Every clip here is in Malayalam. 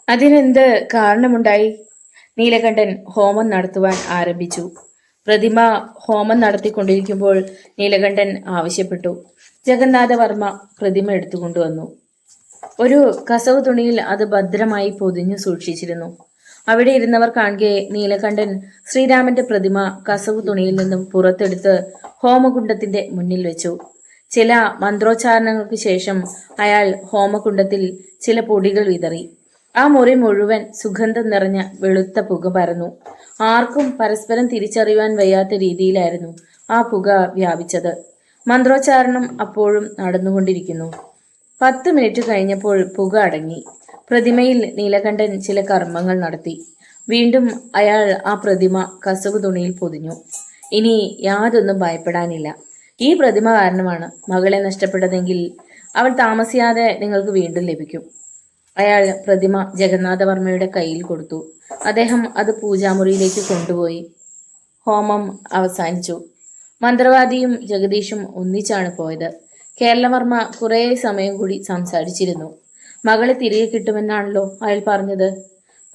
അതിനെന്ത് കാരണമുണ്ടായി? നീലകണ്ഠൻ ഹോമം നടത്തുവാൻ ആരംഭിച്ചു. പ്രതിമ ഹോമം നടത്തിക്കൊണ്ടിരിക്കുമ്പോൾ നീലകണ്ഠൻ ആവശ്യപ്പെട്ടു. ജഗന്നാഥവർമ്മ പ്രതിമ എടുത്തുകൊണ്ടുവന്നു. ഒരു കസവ് തുണിയിൽ അത് ഭദ്രമായി പൊതിഞ്ഞു സൂക്ഷിച്ചിരുന്നു. അവിടെ ഇരുന്നവർ കാണുകെ നീലകണ്ഠൻ ശ്രീരാമന്റെ പ്രതിമ കസവ് തുണിയിൽ നിന്നും പുറത്തെടുത്ത് ഹോമകുണ്ഡത്തിന്റെ മുന്നിൽ വെച്ചു. ചില മന്ത്രോച്ചാരണങ്ങൾക്ക് ശേഷം അയാൾ ഹോമകുണ്ഡത്തിൽ ചില പൊടികൾ വിതറി. ആ മുറി മുഴുവൻ സുഗന്ധം നിറഞ്ഞ വെളുത്ത പുക പരന്നു. ആർക്കും പരസ്പരം തിരിച്ചറിയുവാൻ വയ്യാത്ത രീതിയിലായിരുന്നു ആ പുക വ്യാപിച്ചത്. മന്ത്രോച്ചാരണം അപ്പോഴും നടന്നുകൊണ്ടിരിക്കുന്നു. 10 മിനിറ്റ് കഴിഞ്ഞപ്പോൾ പുക അടങ്ങി. പ്രതിമയിൽ നീലകണ്ഠൻ ചില കർമ്മങ്ങൾ നടത്തി. വീണ്ടും അയാൾ ആ പ്രതിമ കസവ് തുണിയിൽ പൊതിഞ്ഞു. ഇനി യാതൊന്നും ഭയപ്പെടാനില്ല. ഈ പ്രതിമ കാരണമാണ് മകളെ നഷ്ടപ്പെട്ടതെങ്കിൽ അവൾ താമസിയാതെ നിങ്ങൾക്ക് വീണ്ടും ലഭിക്കും. അയാൾ പ്രതിമ ജഗന്നാഥവർമ്മയുടെ കയ്യിൽ കൊടുത്തു. അദ്ദേഹം അത് പൂജാമുറിയിലേക്ക് കൊണ്ടുപോയി. ഹോമം അവസാനിച്ചു. മന്ത്രവാദിയും ജഗദീഷും ഒന്നിച്ചാണ് പോയത്. കേരളവർമ്മ കുറേ സമയം കൂടി സംസാരിച്ചിരുന്നു. മകളെ തിരികെ കിട്ടുമെന്നാണല്ലോ അയാൾ പറഞ്ഞത്.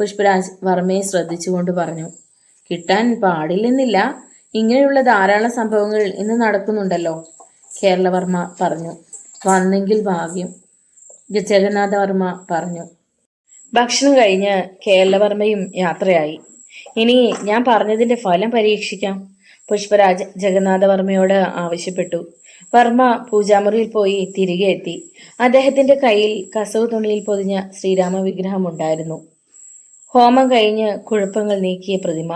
പുഷ്പരാജ് വർമ്മയെ ശ്രദ്ധിച്ചുകൊണ്ട് പറഞ്ഞു. കിട്ടാൻ പാടില്ലെന്നില്ല. ഇങ്ങനെയുള്ള ധാരാളം സംഭവങ്ങൾ ഇന്ന് നടക്കുന്നുണ്ടല്ലോ. കേരളവർമ്മ പറഞ്ഞു. വന്നെങ്കിൽ ഭാഗ്യം, ജഗന്നാഥവർമ്മ പറഞ്ഞു. ഭക്ഷണം കഴിഞ്ഞ് കേരളവർമ്മയും യാത്രയായി. ഇനി ഞാൻ പറഞ്ഞതിന്റെ ഫലം പരീക്ഷിക്കാം, പുഷ്പരാജ് ജഗന്നാഥവർമ്മയോട് ആവശ്യപ്പെട്ടു. വർമ്മ പൂജാമുറിയിൽ പോയി തിരികെ എത്തി. അദ്ദേഹത്തിന്റെ കയ്യിൽ കസവ് തുണിയിൽ പൊതിഞ്ഞ ശ്രീരാമ വിഗ്രഹം ഉണ്ടായിരുന്നു. ഹോമം കഴിഞ്ഞ് കുഴപ്പങ്ങൾ നീക്കിയ പ്രതിമ.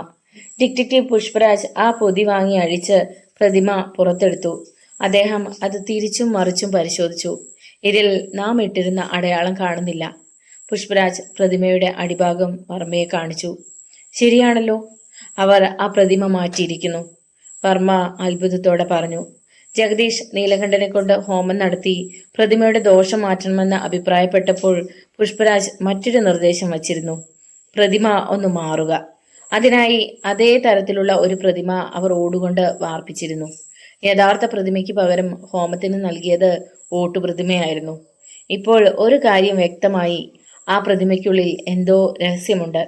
ഡിറ്റക്റ്റീവ് പുഷ്പരാജ് ആ പൊതി വാങ്ങി അഴിച്ച് പ്രതിമ പുറത്തെടുത്തു. അദ്ദേഹം അത് തിരിച്ചും മറിച്ചും പരിശോധിച്ചു. ഇതിൽ നാം ഇട്ടിരുന്ന അടയാളം കാണുന്നില്ല. പുഷ്പരാജ് പ്രതിമയുടെ അടിഭാഗം വർമ്മയെ കാണിച്ചു. ശരിയാണല്ലോ, അവർ ആ പ്രതിമ മാറ്റിയിരിക്കുന്നു, വർമ്മ അത്ഭുതത്തോടെ പറഞ്ഞു. ജഗദീഷ് നീലകണ്ഠനെ കൊണ്ട് ഹോമം നടത്തി പ്രതിമയുടെ ദോഷം മാറ്റണമെന്ന് അഭിപ്രായപ്പെട്ടപ്പോൾ പുഷ്പരാജ് മറ്റൊരു നിർദ്ദേശം വച്ചിരുന്നു. പ്രതിമ ഒന്ന് മാറുക. അതിനായി അതേ തരത്തിലുള്ള ഒരു പ്രതിമ അവർ ഓടുകൊണ്ട് വാർപ്പിച്ചിരുന്നു. യഥാർത്ഥ പ്രതിമയ്ക്ക് പകരം ഹോമത്തിന് നൽകിയത് ഓട്ടുപ്രതിമയായിരുന്നു. ഇപ്പോൾ ഒരു കാര്യം വ്യക്തമായി, ആ പ്രതിമയ്ക്കുള്ളിൽ എന്തോ രഹസ്യമുണ്ട്,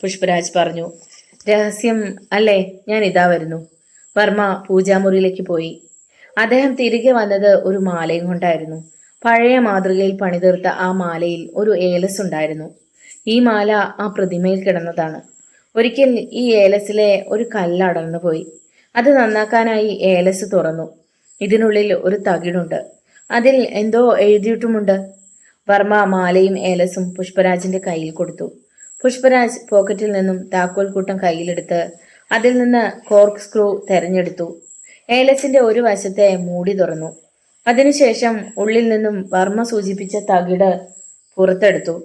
പുഷ്പരാജ് പറഞ്ഞു. രഹസ്യം അല്ലേ? ഞാൻ ഇതാ വരുന്നു. വർമ്മ പൂജാമുറിയിലേക്ക് പോയി. അദ്ദേഹം തിരികെ വന്നത് ഒരു മാലയും കൊണ്ടായിരുന്നു. പഴയ മാതൃകയിൽ പണിതീർത്ത ആ മാലയിൽ ഒരു ഏലസ് ഉണ്ടായിരുന്നു. ഈ മാല ആ പ്രതിമയിൽ കിടന്നതാണ്. ഒരിക്കൽ ഈ ഏലസിലെ ഒരു കല്ല് അടർന്നു പോയി. അത് നന്നാക്കാനായി ഏലസ് തുറന്നു. ഇതിനുള്ളിൽ ഒരു തകിടുണ്ട്. അതിൽ എന്തോ എഴുതിയിട്ടുമുണ്ട്. വർമ്മ മാലയും ഏലസും പുഷ്പരാജിന്റെ കയ്യിൽ കൊടുത്തു. പുഷ്പരാജ് പോക്കറ്റിൽ നിന്നും താക്കോൽ കൂട്ടം കയ്യിലെടുത്ത് അതിൽ നിന്ന് കോർക്ക് സ്ക്രൂ തെരഞ്ഞെടുത്തു. ഏലസിന്റെ ഒരു വശത്തെ മൂടി തുറന്നു. അതിനുശേഷം ഉള്ളിൽ നിന്നും വർമ്മ സൂചിപ്പിച്ച തകിട് പുറത്തെടുത്തു.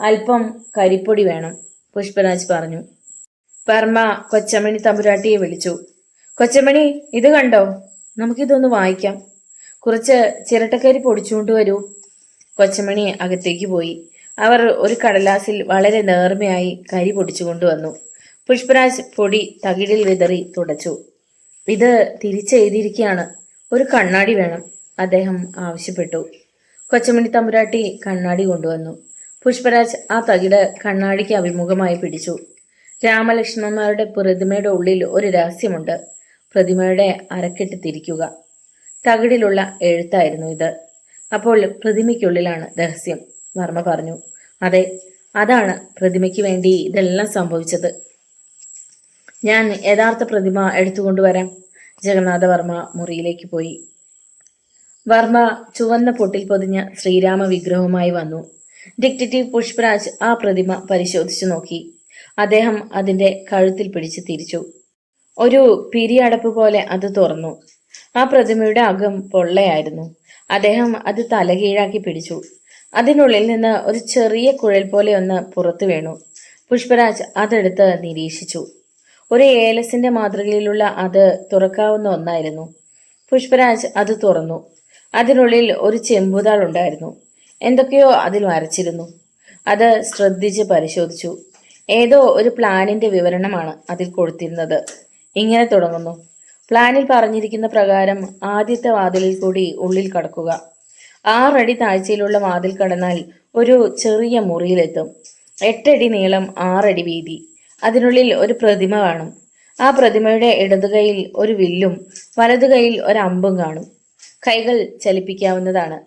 അല്പം കരിപ്പൊടി വേണം, പുഷ്പരാജ് പറഞ്ഞു. വർമ്മ കൊച്ചമണി തമ്പുരാട്ടിയെ വിളിച്ചു. കൊച്ചമണി, ഇത് കണ്ടോ? നമുക്കിതൊന്ന് വായിക്കാം. കുറച്ച് ചിരട്ടക്കരി പൊടിച്ചുകൊണ്ട് വരൂ. കൊച്ചമണി അകത്തേക്ക് പോയി. അവർ ഒരു കടലാസിൽ വളരെ നേർമയായി കരി പൊടിച്ചു കൊണ്ടുവന്നു. പുഷ്പരാജ് പൊടി തകിടിൽ വിതറി തുടച്ചു. ഇത് തിരിച്ചെഴുതിയിരിക്കുകയാണ്. ഒരു കണ്ണാടി വേണം, അദ്ദേഹം ആവശ്യപ്പെട്ടു. കൊച്ചമണി തമ്പുരാട്ടി കണ്ണാടി കൊണ്ടുവന്നു. പുഷ്പരാജ് ആ തകിട് കണ്ണാടിക്ക് അഭിമുഖമായി പിടിച്ചു. രാമലക്ഷ്മണന്മാരുടെ പ്രതിമയുടെ ഉള്ളിൽ ഒരു രഹസ്യമുണ്ട്. പ്രതിമയുടെ അരക്കെട്ട് തിരിക്കുക. തകിടിലുള്ള എഴുത്തായിരുന്നു ഇത്. അപ്പോൾ പ്രതിമയ്ക്കുള്ളിലാണ് രഹസ്യം, വർമ്മ പറഞ്ഞു. അതെ, അതാണ് പ്രതിമയ്ക്ക് വേണ്ടി ഇതെല്ലാം സംഭവിച്ചത്. ഞാൻ യഥാർത്ഥ പ്രതിമ എടുത്തുകൊണ്ടുവരാം. ജഗന്നാഥവർമ്മ മുറിയിലേക്ക് പോയി. വർമ്മ ചുവന്ന പൊട്ടിൽ പൊതിഞ്ഞ ശ്രീരാമ വിഗ്രഹവുമായി വന്നു. ഡിറ്റക്റ്റീവ് പുഷ്പരാജ് ആ പ്രതിമ പരിശോധിച്ചു നോക്കി. അദ്ദേഹം അതിന്റെ കഴുത്തിൽ പിടിച്ച് തിരിച്ചു. ഒരു പിരിയടപ്പ് പോലെ അത് തുറന്നു. ആ പ്രതിമയുടെ അകം പൊള്ളയായിരുന്നു. അദ്ദേഹം അത് തലകീഴാക്കി പിടിച്ചു. അതിനുള്ളിൽ നിന്ന് ഒരു ചെറിയ കുഴൽ പോലെ ഒന്ന് പുറത്തു വീണു. പുഷ്പരാജ് അതെടുത്ത് നിരീക്ഷിച്ചു. ഒരു ഏലസിന്റെ മാതൃകയിലുള്ള അത് തുറക്കാവുന്ന ഒന്നായിരുന്നു. പുഷ്പരാജ് അത് തുറന്നു. അതിനുള്ളിൽ ഒരു ചെമ്പുതാൾ ഉണ്ടായിരുന്നു. എന്തൊക്കെയോ അതിൽ വരച്ചിരുന്നു. അത് ശ്രദ്ധിച്ച് പരിശോധിച്ചു. ഏതോ ഒരു പ്ലാനിന്റെ വിവരണമാണ് അതിൽ കൊടുത്തിരുന്നത്. ഇങ്ങനെ തുടങ്ങുന്നു: പ്ലാനിൽ പറഞ്ഞിരിക്കുന്ന പ്രകാരം ആദ്യത്തെ വാതിലിൽ കൂടി ഉള്ളിൽ കടക്കുക. 6 അടി താഴ്ചയിലുള്ള വാതിൽ കടന്നാൽ ഒരു ചെറിയ മുറിയിലെത്തും. 8 അടി നീളം, 6 അടി വീതി. അതിനുള്ളിൽ ഒരു പ്രതിമ കാണും. ആ പ്രതിമയുടെ ഇടതു കൈയിൽ ഒരു വില്ലും വലതു കൈയിൽ ഒരു അമ്പും കാണും. കൈകൾ ചലിപ്പിക്കാവുന്നതാണ്.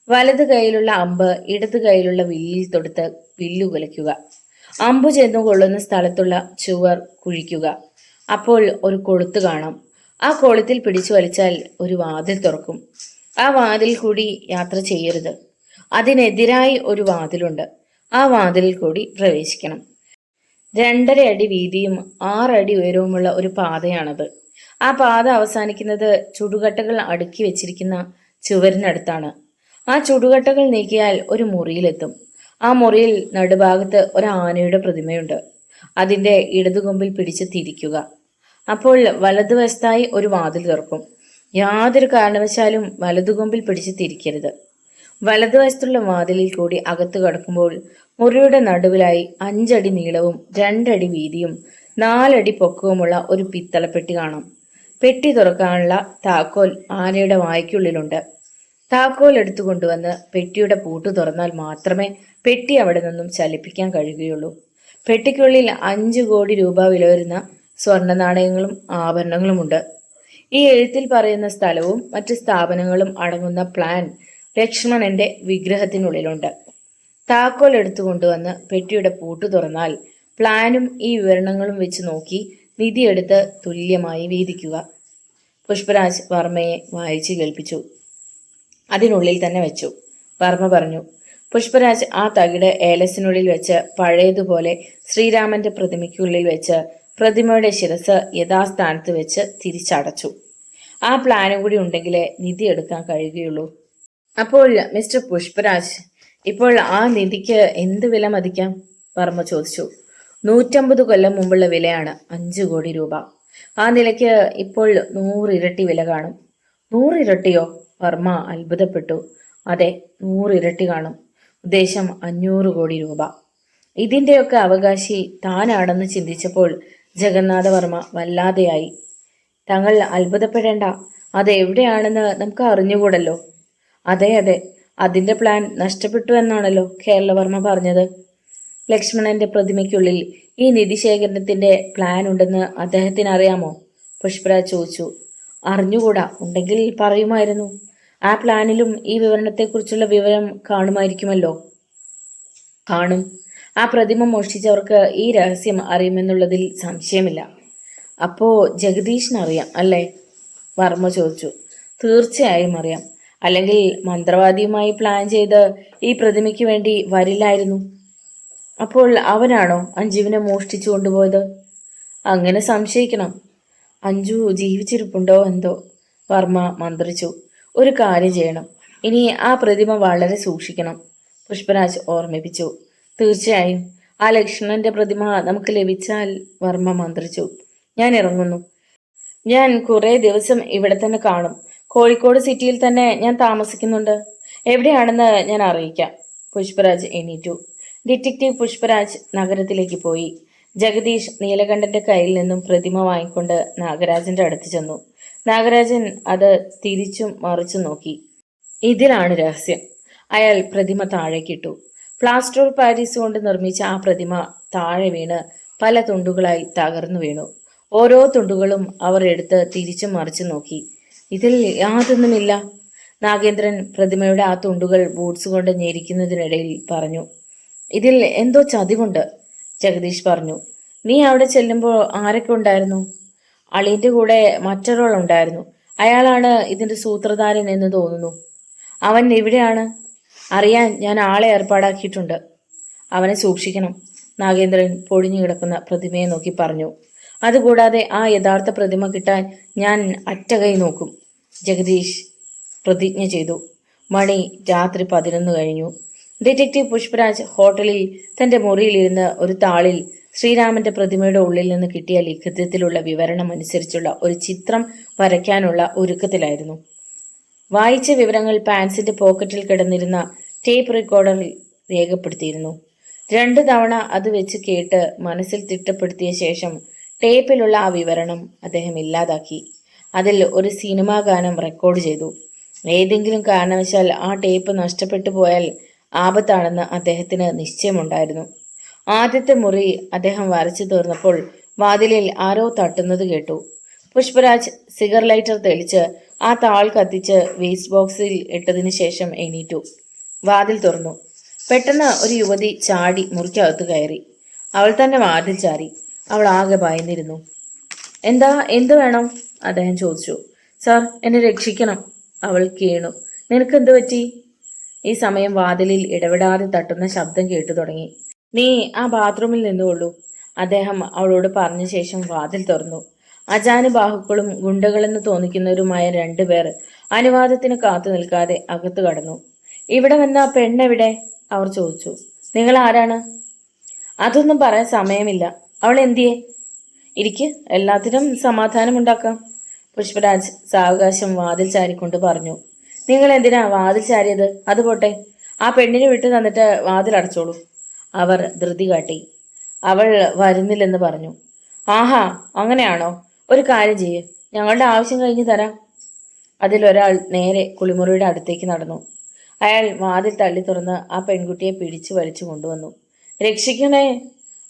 വലതു കൈയിലുള്ള അമ്പ് ഇടതു കൈയിലുള്ള വില്ലിൽ തൊടുത്ത് വില്ലു കുലയ്ക്കുക. അമ്പു ചെന്നു കൊള്ളുന്ന സ്ഥലത്തുള്ള ചുവർ കുഴിക്കുക. അപ്പോൾ ഒരു കൊളുത്ത് കാണാം. ആ കൊളുത്തിൽ പിടിച്ചു വലിച്ചാൽ ഒരു വാതിൽ തുറക്കും. ആ വാതിൽ കൂടി യാത്ര ചെയ്യരുത്. അതിനെതിരായി ഒരു വാതിലുണ്ട്. ആ വാതിലിൽ കൂടി പ്രവേശിക്കണം. 2.5 അടി വീതിയും 6 അടി ഉയരവുമുള്ള ഒരു പാതയാണത്. ആ പാത അവസാനിക്കുന്നത് ചുടുകട്ടകൾ അടുക്കി വെച്ചിരിക്കുന്ന ചുവരിനടുത്താണ്. ആ ചുടുകട്ടകൾ നീക്കിയാൽ ഒരു മുറിയിലെത്തും. ആ മുറിയിൽ നടുഭാഗത്ത് ഒരു ആനയുടെ പ്രതിമയുണ്ട്. അതിന്റെ ഇടതുകൊമ്പിൽ പിടിച്ച് തിരിക്കുക. അപ്പോൾ വലതുവശത്തായി ഒരു വാതിൽ തുറക്കും. യാതൊരു കാരണവശാലും വലതുകൊമ്പിൽ പിടിച്ച് തിരിക്കരുത്. വലതുവശത്തുള്ള വാതിലിൽ കൂടി അകത്ത് കടക്കുമ്പോൾ മുറിയുടെ നടുവിലായി 5 അടി നീളവും 2 അടി വീതിയും 4 അടി പൊക്കവുമുള്ള ഒരു പിത്തളപ്പെട്ടി കാണാം. പെട്ടി തുറക്കാനുള്ള താക്കോൽ ആനയുടെ വായ്ക്കുള്ളിലുണ്ട്. താക്കോൽ എടുത്തു കൊണ്ടുവന്ന് പെട്ടിയുടെ പൂട്ട് തുറന്നാൽ മാത്രമേ പെട്ടി അവിടെ നിന്നും ചലിപ്പിക്കാൻ കഴിയുകയുള്ളൂ. പെട്ടിക്കുള്ളിൽ 5 കോടി രൂപ വില വരുന്ന സ്വർണ്ണ നാണയങ്ങളും ആഭരണങ്ങളുമുണ്ട്. ഈ എഴുത്തിൽ പറയുന്ന സ്ഥലവും മറ്റ് സ്ഥാപനങ്ങളും അടങ്ങുന്ന പ്ലാൻ ലക്ഷ്മണന്റെ വിഗ്രഹത്തിനുള്ളിലുണ്ട്. താക്കോൽ എടുത്തു കൊണ്ടുവന്ന് പെട്ടിയുടെ പൂട്ട് തുറന്നാൽ പ്ലാനും ഈ വിവരണങ്ങളും വെച്ച് നോക്കി നിധിയെടുത്ത് തുല്യമായി വീതിക്കുക. പുഷ്പരാജ് വർമ്മയെ വായിച്ചു കേൾപ്പിച്ചു. അതിനുള്ളിൽ തന്നെ വെച്ചു. വർമ്മ പറഞ്ഞു. പുഷ്പരാജ് ആ തകിട് ഏലസിനുള്ളിൽ വെച്ച് പഴയതുപോലെ ശ്രീരാമന്റെ പ്രതിമയ്ക്കുള്ളിൽ വെച്ച് പ്രതിമയുടെ ശിരസ് യഥാസ്ഥാനത്ത് വെച്ച് തിരിച്ചടച്ചു. ആ പ്ലാനും കൂടി ഉണ്ടെങ്കിലേ നിധി എടുക്കാൻ കഴിയുകയുള്ളൂ. അപ്പോൾ മിസ്റ്റർ പുഷ്പരാജ്, ഇപ്പോൾ ആ നിധിക്ക് എന്ത് വില മതിക്കാം? വർമ്മ ചോദിച്ചു. 150 കൊല്ലം മുമ്പുള്ള വിലയാണ് 5 കോടി രൂപ. ആ നിലയ്ക്ക് ഇപ്പോൾ 100 ഇരട്ടി വില കാണും. 100 ഇരട്ടിയോ? വർമ്മ അത്ഭുതപ്പെട്ടു. അതെ, 100 ഇരട്ടി കാണും. ഉദ്ദേശം 500 കോടി രൂപ. ഇതിന്റെയൊക്കെ അവകാശി താനാണെന്ന് ചിന്തിച്ചപ്പോൾ ജഗന്നാഥവർമ്മ വല്ലാതെയായി. താങ്കൾ അത്ഭുതപ്പെടേണ്ട. അത് എവിടെയാണെന്ന് നമുക്ക് അറിഞ്ഞുകൂടല്ലോ. അതെ അതെ, അതിന്റെ പ്ലാൻ നഷ്ടപ്പെട്ടു എന്നാണല്ലോ കേരളവർമ്മ പറഞ്ഞത്. ലക്ഷ്മണന്റെ പ്രതിമയ്ക്കുള്ളിൽ ഈ നിധിശേഖരണത്തിന്റെ പ്ലാൻ ഉണ്ടെന്ന് അദ്ദേഹത്തിന് അറിയാമോ? പുഷ്പരാജ് ചോദിച്ചു. അറിഞ്ഞുകൂടാ. ഉണ്ടെങ്കിൽ പറയുമായിരുന്നു. ആ പ്ലാനിലും ഈ വിവരണത്തെക്കുറിച്ചുള്ള വിവരം കാണുമായിരിക്കുമല്ലോ. കാണും. ആ പ്രതിമ മോഷ്ടിച്ചവർക്ക് ഈ രഹസ്യം അറിയുമെന്നുള്ളതിൽ സംശയമില്ല. അപ്പോ ജഗദീഷിനറിയാം അല്ലേ? വർമ്മ ചോദിച്ചു. തീർച്ചയായും അറിയാം. അല്ലെങ്കിൽ മന്ത്രവാദിയുമായി പ്ലാൻ ചെയ്ത് ഈ പ്രതിമയ്ക്ക് വേണ്ടി വരില്ലായിരുന്നു. അപ്പോൾ അവനാണോ അഞ്ജുവിനെ മോഷ്ടിച്ചു കൊണ്ടുപോയത്? അങ്ങനെ സംശയിക്കണം. അഞ്ജു ജീവിച്ചിരിപ്പുണ്ടോ എന്തോ? വർമ്മ മന്ത്രിച്ചു. ഒരു കാര്യം ചെയ്യണം. ഇനി ആ പ്രതിമ വളരെ സൂക്ഷിക്കണം, പുഷ്പരാജ് ഓർമ്മിപ്പിച്ചു. തീർച്ചയായും ആ ലക്ഷ്മണന്റെ പ്രതിമ നമുക്ക് ലഭിച്ചാൽ, വർമ്മ മന്ത്രിച്ചു. ഞാൻ ഇറങ്ങുന്നു. ഞാൻ കുറെ ദിവസം ഇവിടെ തന്നെ കാണും. കോഴിക്കോട് സിറ്റിയിൽ തന്നെ ഞാൻ താമസിക്കുന്നുണ്ട്. എവിടെയാണെന്ന് ഞാൻ അറിയിക്കാം. പുഷ്പരാജ് എണീറ്റു. ഡിറ്റക്റ്റീവ് പുഷ്പരാജ് നഗരത്തിലേക്ക് പോയി. ജഗദീഷ് നീലകണ്ഠന്റെ കയ്യിൽ നിന്നും പ്രതിമ വാങ്ങിക്കൊണ്ട് നാഗരാജന്റെ അടുത്ത് ചെന്നു. നാഗരാജൻ അത് തിരിച്ചും മറിച്ചും നോക്കി. ഇതിലാണ് രഹസ്യം. അയാൾ പ്രതിമ താഴേക്കിട്ടു. പ്ലാസ്റ്റർ ഓഫ് പാരീസ് കൊണ്ട് നിർമ്മിച്ച ആ പ്രതിമ താഴെ വീണ് പല തുണ്ടുകളായി തകർന്നു വീണു. ഓരോ തുണ്ടുകളും അവർ എടുത്ത് തിരിച്ചും മറിച്ചും നോക്കി. ഇതിൽ യാതൊന്നുമില്ല. നാഗേന്ദ്രൻ പ്രതിമയുടെ ആ തുണ്ടുകൾ ബൂട്ട്സ് കൊണ്ട് ഞെരിക്കുന്നതിനിടയിൽ പറഞ്ഞു. ഇതിൽ എന്തോ ചതിവുണ്ട്. ജഗദീഷ് പറഞ്ഞു. നീ അവിടെ ചെല്ലുമ്പോൾ ആരൊക്കെ ഉണ്ടായിരുന്നു? അളിന്റെ കൂടെ മറ്റൊരാൾ ഉണ്ടായിരുന്നു. അയാളാണ് ഇതിന്റെ സൂത്രധാരൻ എന്ന് തോന്നുന്നു. അവൻ എവിടെയാണ്? അറിയാൻ ഞാൻ ആളെ ഏർപ്പാടാക്കിയിട്ടുണ്ട്. അവനെ സൂക്ഷിക്കണം. നാഗേന്ദ്രൻ പൊടിഞ്ഞു കിടക്കുന്ന പ്രതിമയെ നോക്കി പറഞ്ഞു. അതുകൂടാതെ ആ യഥാർത്ഥ പ്രതിമ കിട്ടാൻ ഞാൻ അറ്റകൈ നോക്കും. ജഗദീഷ് പ്രതിജ്ഞ ചെയ്തു. മണി രാത്രി 11 കഴിഞ്ഞു. ഡിറ്റക്റ്റീവ് പുഷ്പരാജ് ഹോട്ടലിൽ തന്റെ മുറിയിലിരുന്ന് ഒരു താളിൽ ശ്രീരാമന്റെ പ്രതിമയുടെ ഉള്ളിൽ നിന്ന് കിട്ടിയ ലിഖിതത്തിലുള്ള വിവരണം അനുസരിച്ചുള്ള ഒരു ചിത്രം വരയ്ക്കാനുള്ള ഒരുക്കത്തിലായിരുന്നു. വായിച്ച വിവരങ്ങൾ പാൻസിന്റെ പോക്കറ്റിൽ കിടന്നിരുന്ന ടേപ്പ് റെക്കോർഡറിൽ രേഖപ്പെടുത്തിയിരുന്നു. 2 തവണ അത് വെച്ച് കേട്ട് മനസ്സിൽ തിട്ടപ്പെടുത്തിയ ശേഷം ടേപ്പിലുള്ള ആ വിവരണം അദ്ദേഹം ഇല്ലാതാക്കി. അതിൽ ഒരു സിനിമാ ഗാനം റെക്കോർഡ് ചെയ്തു. ഏതെങ്കിലും കാരണവശാൽ ആ ടേപ്പ് നഷ്ടപ്പെട്ടു പോയാൽ ആപത്താണെന്ന് അദ്ദേഹത്തിന് നിശ്ചയമുണ്ടായിരുന്നു. ആദ്യത്തെ മുറി അദ്ദേഹം വരച്ചു തീർന്നപ്പോൾ വാതിലിൽ ആരോ തട്ടുന്നത് കേട്ടു. പുഷ്പരാജ് സിഗർ ലൈറ്റർ തെളിച്ച് ആ താൾ കത്തിച്ച് വേസ്റ്റ് ബോക്സിൽ ഇട്ടതിന് ശേഷം എണീറ്റു. വാതിൽ തുറന്നു. പെട്ടെന്ന് ഒരു യുവതി ചാടി മുറിക്കകത്ത് കയറി. അവൾ തന്നെ വാതിൽ ചാരി. അവൾ ആകെ ഭയന്നിരുന്നു. എന്തു വേണം? അദ്ദേഹം ചോദിച്ചു. സാർ, എന്നെ രക്ഷിക്കണം. അവൾ കീണു. നിനക്കെന്തു പറ്റി? ഈ സമയം വാതിലിൽ ഇടപെടാതെ തട്ടുന്ന ശബ്ദം കേട്ടു തുടങ്ങി. നീ ആ ബാത്റൂമിൽ നിന്നുകൊള്ളൂ, അദ്ദേഹം അവളോട് പറഞ്ഞ ശേഷം വാതിൽ തുറന്നു. അജാനുബാഹുക്കളും ഗുണ്ടകളെന്ന് തോന്നിക്കുന്നവരുമായ രണ്ടുപേർ അനുവാദത്തിന് കാത്തു നിൽക്കാതെ അകത്തു കടന്നു. ഇവിടെ വന്ന പെണ്ണെവിടെ? അവർ ചോദിച്ചു. നിങ്ങൾ ആരാണ്? അതൊന്നും പറയാൻ സമയമില്ല. അവൾ എന്തിയെ? ഇരിക്ക്, എല്ലാത്തിനും സമാധാനമുണ്ടാക്കാം. പുഷ്പരാജ് സാവകാശം വാതിൽ ചാരിക്കൊണ്ട് പറഞ്ഞു. നിങ്ങൾ എന്തിനാ വാതിൽ ചാരിയത്? അത് പോട്ടെ, ആ പെണ്ണിനെ വിട്ടു തന്നിട്ട് വാതിൽ അടച്ചോളൂ. അവർ ധൃതി കാട്ടി. അവൾ വരുന്നില്ലെന്ന് പറഞ്ഞു. ആഹാ, അങ്ങനെയാണോ? ഒരു കാര്യം ചെയ്യ്, ഞങ്ങളുടെ ആവശ്യം കഴിഞ്ഞ് തരാം. അതിലൊരാൾ നേരെ കുളിമുറിയുടെ അടുത്തേക്ക് നടന്നു. അയാൾ വാതിൽ തള്ളി തുറന്ന് ആ പെൺകുട്ടിയെ പിടിച്ചു വലിച്ചു കൊണ്ടുവന്നു. രക്ഷിക്കണേ,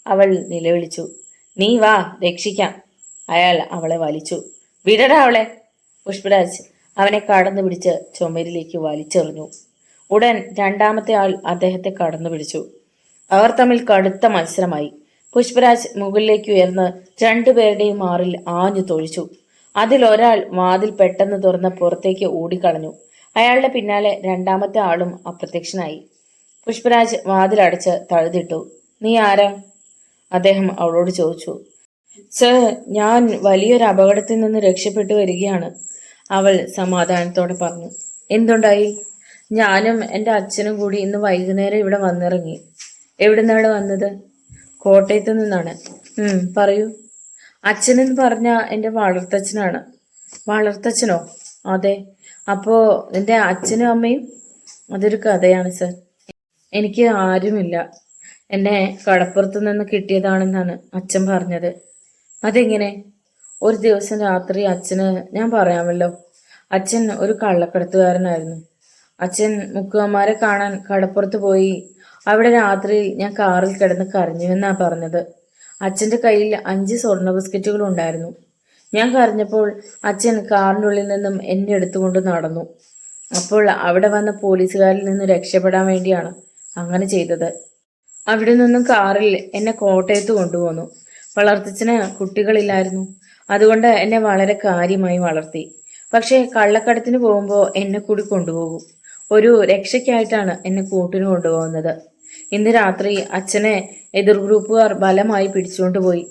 അവൾ നിലവിളിച്ചു. നീ വാ, രക്ഷിക്കാം. അയാൾ അവളെ വലിച്ചു. വിടടാ അവളെ. പുഷ്പരാജ് അവനെ കടന്നു പിടിച്ച് ചുമരിലേക്ക് വലിച്ചെറിഞ്ഞു. ഉടൻ രണ്ടാമത്തെ ആൾ അദ്ദേഹത്തെ കടന്നു പിടിച്ചു. അവർ തമ്മിൽ കടുത്ത മത്സരമായി. പുഷ്പരാജ് മുകളിലേക്ക് ഉയർന്ന് രണ്ടുപേരുടെയും മാറിൽ ആഞ്ഞു തൊഴിച്ചു. അതിലൊരാൾ വാതിൽ പെട്ടെന്ന് തുറന്ന് പുറത്തേക്ക് ഓടിക്കളഞ്ഞു. അയാളുടെ പിന്നാലെ രണ്ടാമത്തെ ആളും അപ്രത്യക്ഷനായി. പുഷ്പരാജ് വാതിലടച്ച് തഴുതിട്ടു. നീ ആരാ? അദ്ദേഹം അവളോട് ചോദിച്ചു. സർ, ഞാൻ വലിയൊരു അപകടത്തിൽ നിന്ന് രക്ഷപ്പെട്ടു വരികയാണ്, അവൾ സമാധാനത്തോടെ പറഞ്ഞു. എന്തുണ്ടായി? ഞാനും എൻ്റെ അച്ഛനും കൂടി ഇന്ന് വൈകുന്നേരം ഇവിടെ വന്നിറങ്ങി. എവിടുന്നാണ് വന്നത്? കോട്ടയത്ത് നിന്നാണ്. പറയൂ. അച്ഛനെന്ന് പറഞ്ഞ എൻ്റെ വളർത്തച്ഛനാണ്. വളർത്തച്ഛനോ? അതെ. അപ്പോ എൻ്റെ അച്ഛനും അമ്മയും? അതൊരു കഥയാണ് സർ. എനിക്ക് ആരുമില്ല. എന്നെ കടപ്പുറത്ത് നിന്ന് കിട്ടിയതാണെന്നാണ് അച്ഛൻ പറഞ്ഞത്. അതെങ്ങനെ? ഒരു ദിവസം രാത്രി അച്ഛന് ഞാൻ പറയാമല്ലോ, അച്ഛൻ ഒരു കള്ളക്കടത്തുകാരനായിരുന്നു. അച്ഛൻ മുക്കുവന്മാരെ കാണാൻ കടപ്പുറത്ത് പോയി. അവിടെ രാത്രിയിൽ ഞാൻ കാറിൽ കിടന്ന് കരഞ്ഞുവെന്നാ പറഞ്ഞത്. അച്ഛൻ്റെ കയ്യിൽ 5 സ്വർണ്ണ ബിസ്ക്കറ്റുകൾ ഉണ്ടായിരുന്നു. ഞാൻ കരഞ്ഞപ്പോൾ അച്ഛൻ കാറിനുള്ളിൽ നിന്നും എന്നെ എടുത്തുകൊണ്ട് നടന്നു. അപ്പോൾ അവിടെ വന്ന പോലീസുകാരിൽ നിന്ന് രക്ഷപ്പെടാൻ വേണ്ടിയാണ് അങ്ങനെ ചെയ്തത്. അവിടെ നിന്നും കാറിൽ എന്നെ കോട്ടയത്ത് കൊണ്ടുപോന്നു. വളർത്തച്ഛന് കുട്ടികളില്ലായിരുന്നു. അതുകൊണ്ട് എന്നെ വളരെ കാര്യമായി വളർത്തി. പക്ഷേ കള്ളക്കടത്തിന് പോകുമ്പോൾ എന്നെ കൂടി കൊണ്ടുപോകും. ഒരു രക്ഷയ്ക്കായിട്ടാണ് എന്നെ കൂട്ടിന് കൊണ്ടുപോകുന്നത്. ഇന്ന് രാത്രി അച്ഛനെ എതിർ ഗ്രൂപ്പുകാർ ബലമായി പിടിച്ചുകൊണ്ടുപോയി.